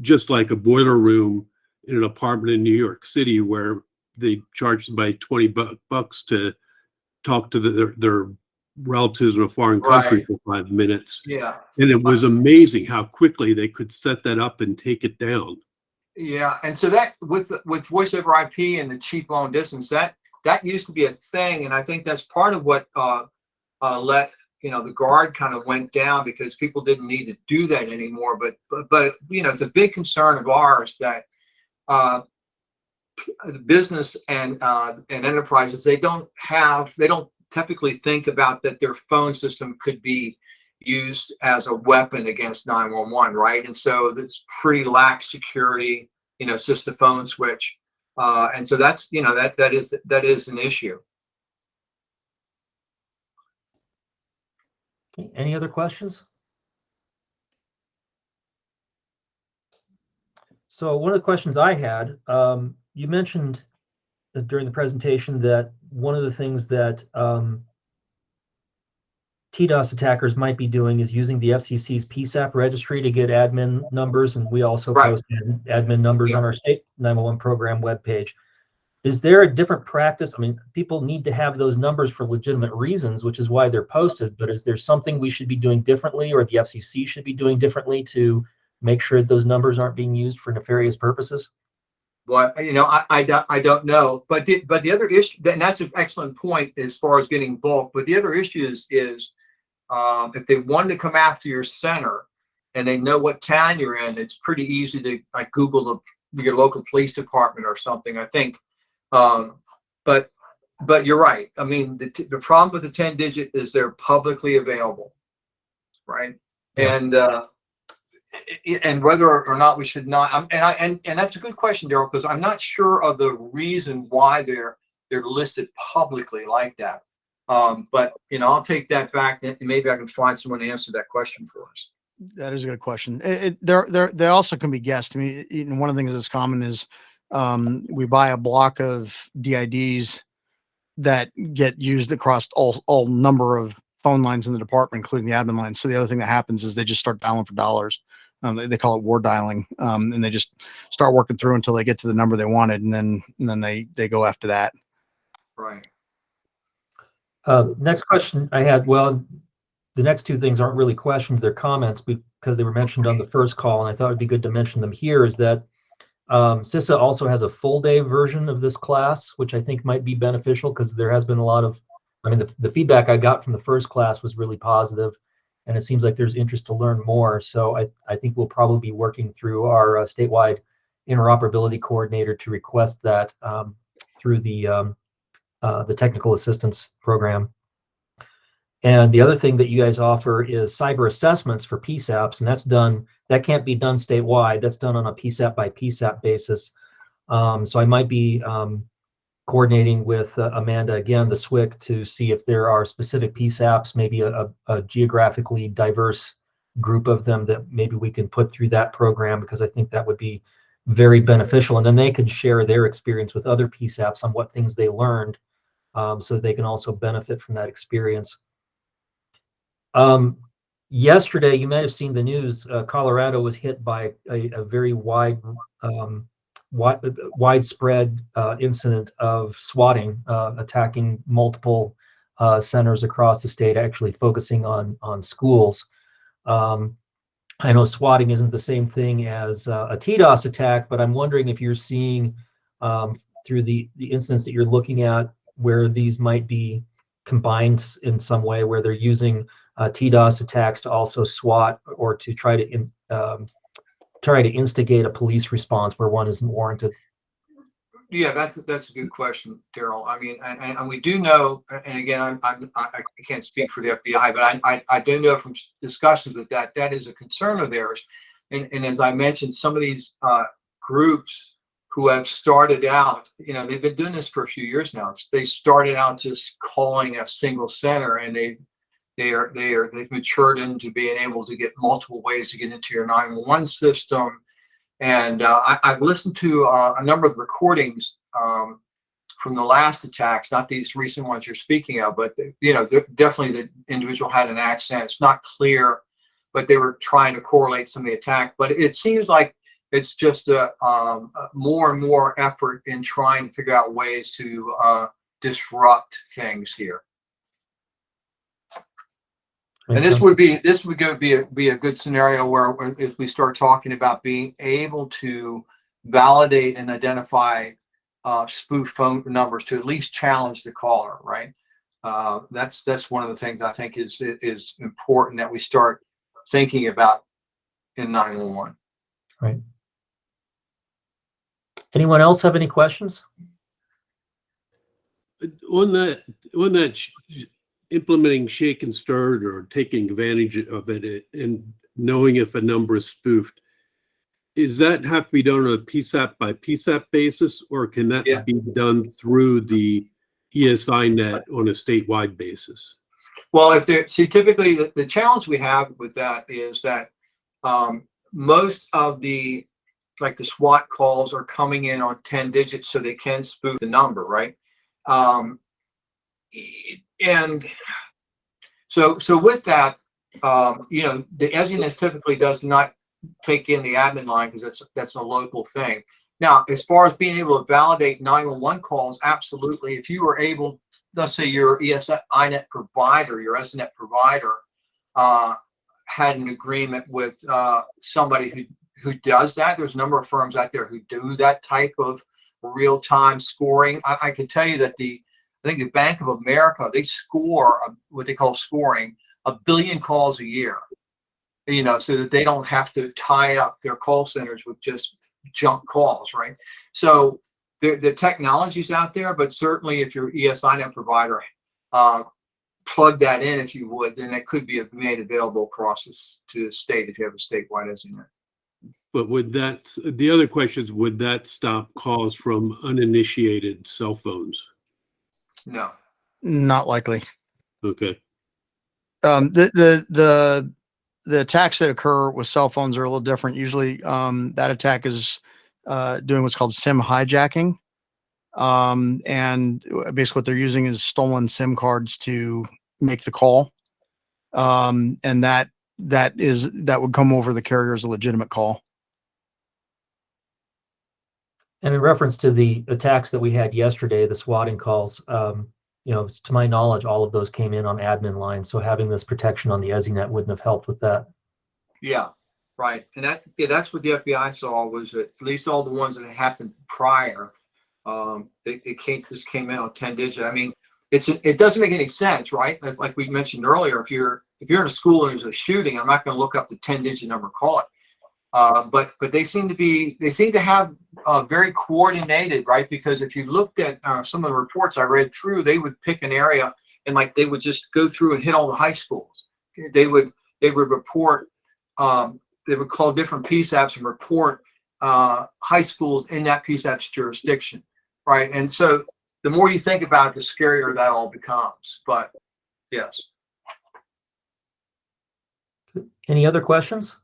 just like a boiler room in an apartment in New York City, where they charged somebody $20 to talk to their relatives in a foreign country for 5 minutes. Yeah. And it was amazing how quickly they could set that up and take it down. Yeah. And so that with voice over IP and the cheap long distance, that used to be a thing. And I think that's part of what let the guard kind of went down, because people didn't need to do that anymore. But it's a big concern of ours that the business and enterprises, they don't typically think about that their phone system could be used as a weapon against 911, right? And so it's pretty lax security, it's just a phone switch. And so that's, that is an issue. Okay, any other questions? So one of the questions I had, you mentioned during the presentation that one of the things that TDOS attackers might be doing is using the FCC's PSAP registry to get admin numbers, and we also Right. post admin numbers Yeah. on our state 911 program webpage. Is there a different practice? I mean, people need to have those numbers for legitimate reasons, which is why they're posted, but is there something we should be doing differently, or the FCC should be doing differently to make sure that those numbers aren't being used for nefarious purposes? Well, I don't know, but the other issue, and that's an excellent point as far as getting bulk. But the other issue is if they wanted to come after your center and they know what town you're in, it's pretty easy to like Google your local police department or something, I think. But you're right. I mean, the problem with the 10-digit is they're publicly available, right? Yeah. And whether or not we should not, and that's a good question, Daryl, because I'm not sure of the reason why they're listed publicly like that. But I'll take that back, and maybe I can find someone to answer that question for us. That is a good question. They also can be guessed. I mean, one of the things that's common is we buy a block of DIDs that get used across all number of phone lines in the department, including the admin lines. So the other thing that happens is they just start dialing for dollars. They call it war dialing, and they just start working through until they get to the number they wanted, and then they go after that. Right. Next question I had, well, the next two things aren't really questions, they're comments because they were mentioned on the first call, and I thought it'd be good to mention them here, is that CISA also has a full day version of this class, which I think might be beneficial because there has been a lot of, I mean, the feedback I got from the first class was really positive, and it seems like there's interest to learn more. So I think we'll probably be working through our statewide interoperability coordinator to request that through the technical assistance program. And the other thing that you guys offer is cyber assessments for PSAPs, and that can't be done statewide. That's done on a PSAP by PSAP basis. So I might be coordinating with Amanda, again, the SWIC, to see if there are specific PSAPs, maybe a geographically diverse group of them that maybe we can put through that program, because I think that would be very beneficial. And then they can share their experience with other PSAPs on what things they learned, so that they can also benefit from that experience. Yesterday, you might have seen the news, Colorado was hit by a very widespread incident of swatting, attacking multiple centers across the state, actually focusing on schools. I know swatting isn't the same thing as a TDOS attack, but I'm wondering if you're seeing through the incidents that you're looking at where these might be combined in some way, where they're using TDOS attacks to also SWAT, or to try to instigate a police response where one isn't warranted. Yeah, that's a good question, Daryl. I mean, and we do know, and again, I can't speak for the FBI, but I do know from discussions that is a concern of theirs. And as I mentioned, some of these groups who have started out, they've been doing this for a few years now. They started out just calling a single center, and they've matured into being able to get multiple ways to get into your 911 system. And I've listened to a number of recordings from the last attacks, not these recent ones you're speaking of, but definitely the individual had an accent. It's not clear, but they were trying to correlate some of the attack. But it seems like it's just a more and more effort in trying to figure out ways to disrupt things here. And this would be a good scenario where if we start talking about being able to validate and identify spoof phone numbers to at least challenge the caller, right? That's one of the things I think is important that we start thinking about in 911. Right. Anyone else have any questions? On that implementing shake and stir, or taking advantage of it and knowing if a number is spoofed, is that have to be done on a PSAP by PSAP basis, or can that be done through the ESI net on a statewide basis? Well, typically the challenge we have with that is that most of the like the SWAT calls are coming in on 10 digits, so they can spoof the number, right? And so with that, you know, the edginess typically does not take in the admin line because that's a local thing. Now, as far as being able to validate 911 calls, absolutely. If you were able, let's say your INET provider, your SNET provider, had an agreement with somebody who does that. There's a number of firms out there who do that type of real-time scoring. I can tell you that I think the Bank of America, they score what they call scoring 1 billion calls a year, you know, so that they don't have to tie up their call centers with just junk calls, right? So the technology's out there, but certainly if your ESINet provider plug that in, if you would, then it could be made available across to the state if you have a statewide ESINet. But the other question is, would that stop calls from uninitiated cell phones? No. Not likely. Okay. The attacks that occur with cell phones are a little different. Usually, that attack is doing what's called SIM hijacking. And basically what they're using is stolen SIM cards to make the call. And that would come over the carrier as a legitimate call. And in reference to the attacks that we had yesterday, the swatting calls, you know, to my knowledge, all of those came in on admin lines. So having this protection on the ESINet wouldn't have helped with that. Yeah, right. And that's what the FBI saw, was that at least all the ones that had happened prior, it just came in on 10 digits. I mean, it doesn't make any sense, right? Like we mentioned earlier, if you're in a school and there's a shooting, I'm not going to look up the 10-digit number, call it. But they seem to have very coordinated, right? Because if you looked at some of the reports I read through, they would pick an area and like they would just go through and hit all the high schools. They would report. They would call different PSAPs and report high schools in that PSAP's jurisdiction, right? And so the more you think about it, the scarier that all becomes. But yes. Any other questions?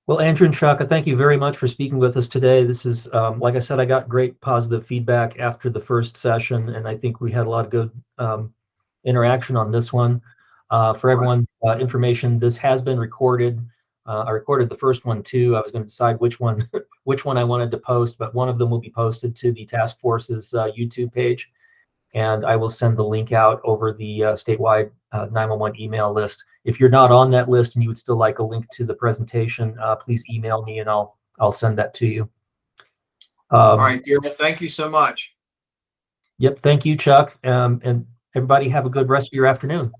Well, Andrew and Chuck, I thank you very much for speaking with us today. This is, like I said, I got great positive feedback after the first session, and I think we had a lot of good interaction on this one. For everyone, information, this has been recorded. I recorded the first one too. I was going to decide which one I wanted to post, but one of them will be posted to the task force's YouTube page, and I will send the link out over the statewide 911 email list. If you're not on that list and you would still like a link to the presentation, please email me and I'll send that to you. All right, dear. Well, thank you so much. Yep, thank you, Chuck, and everybody have a good rest of your afternoon.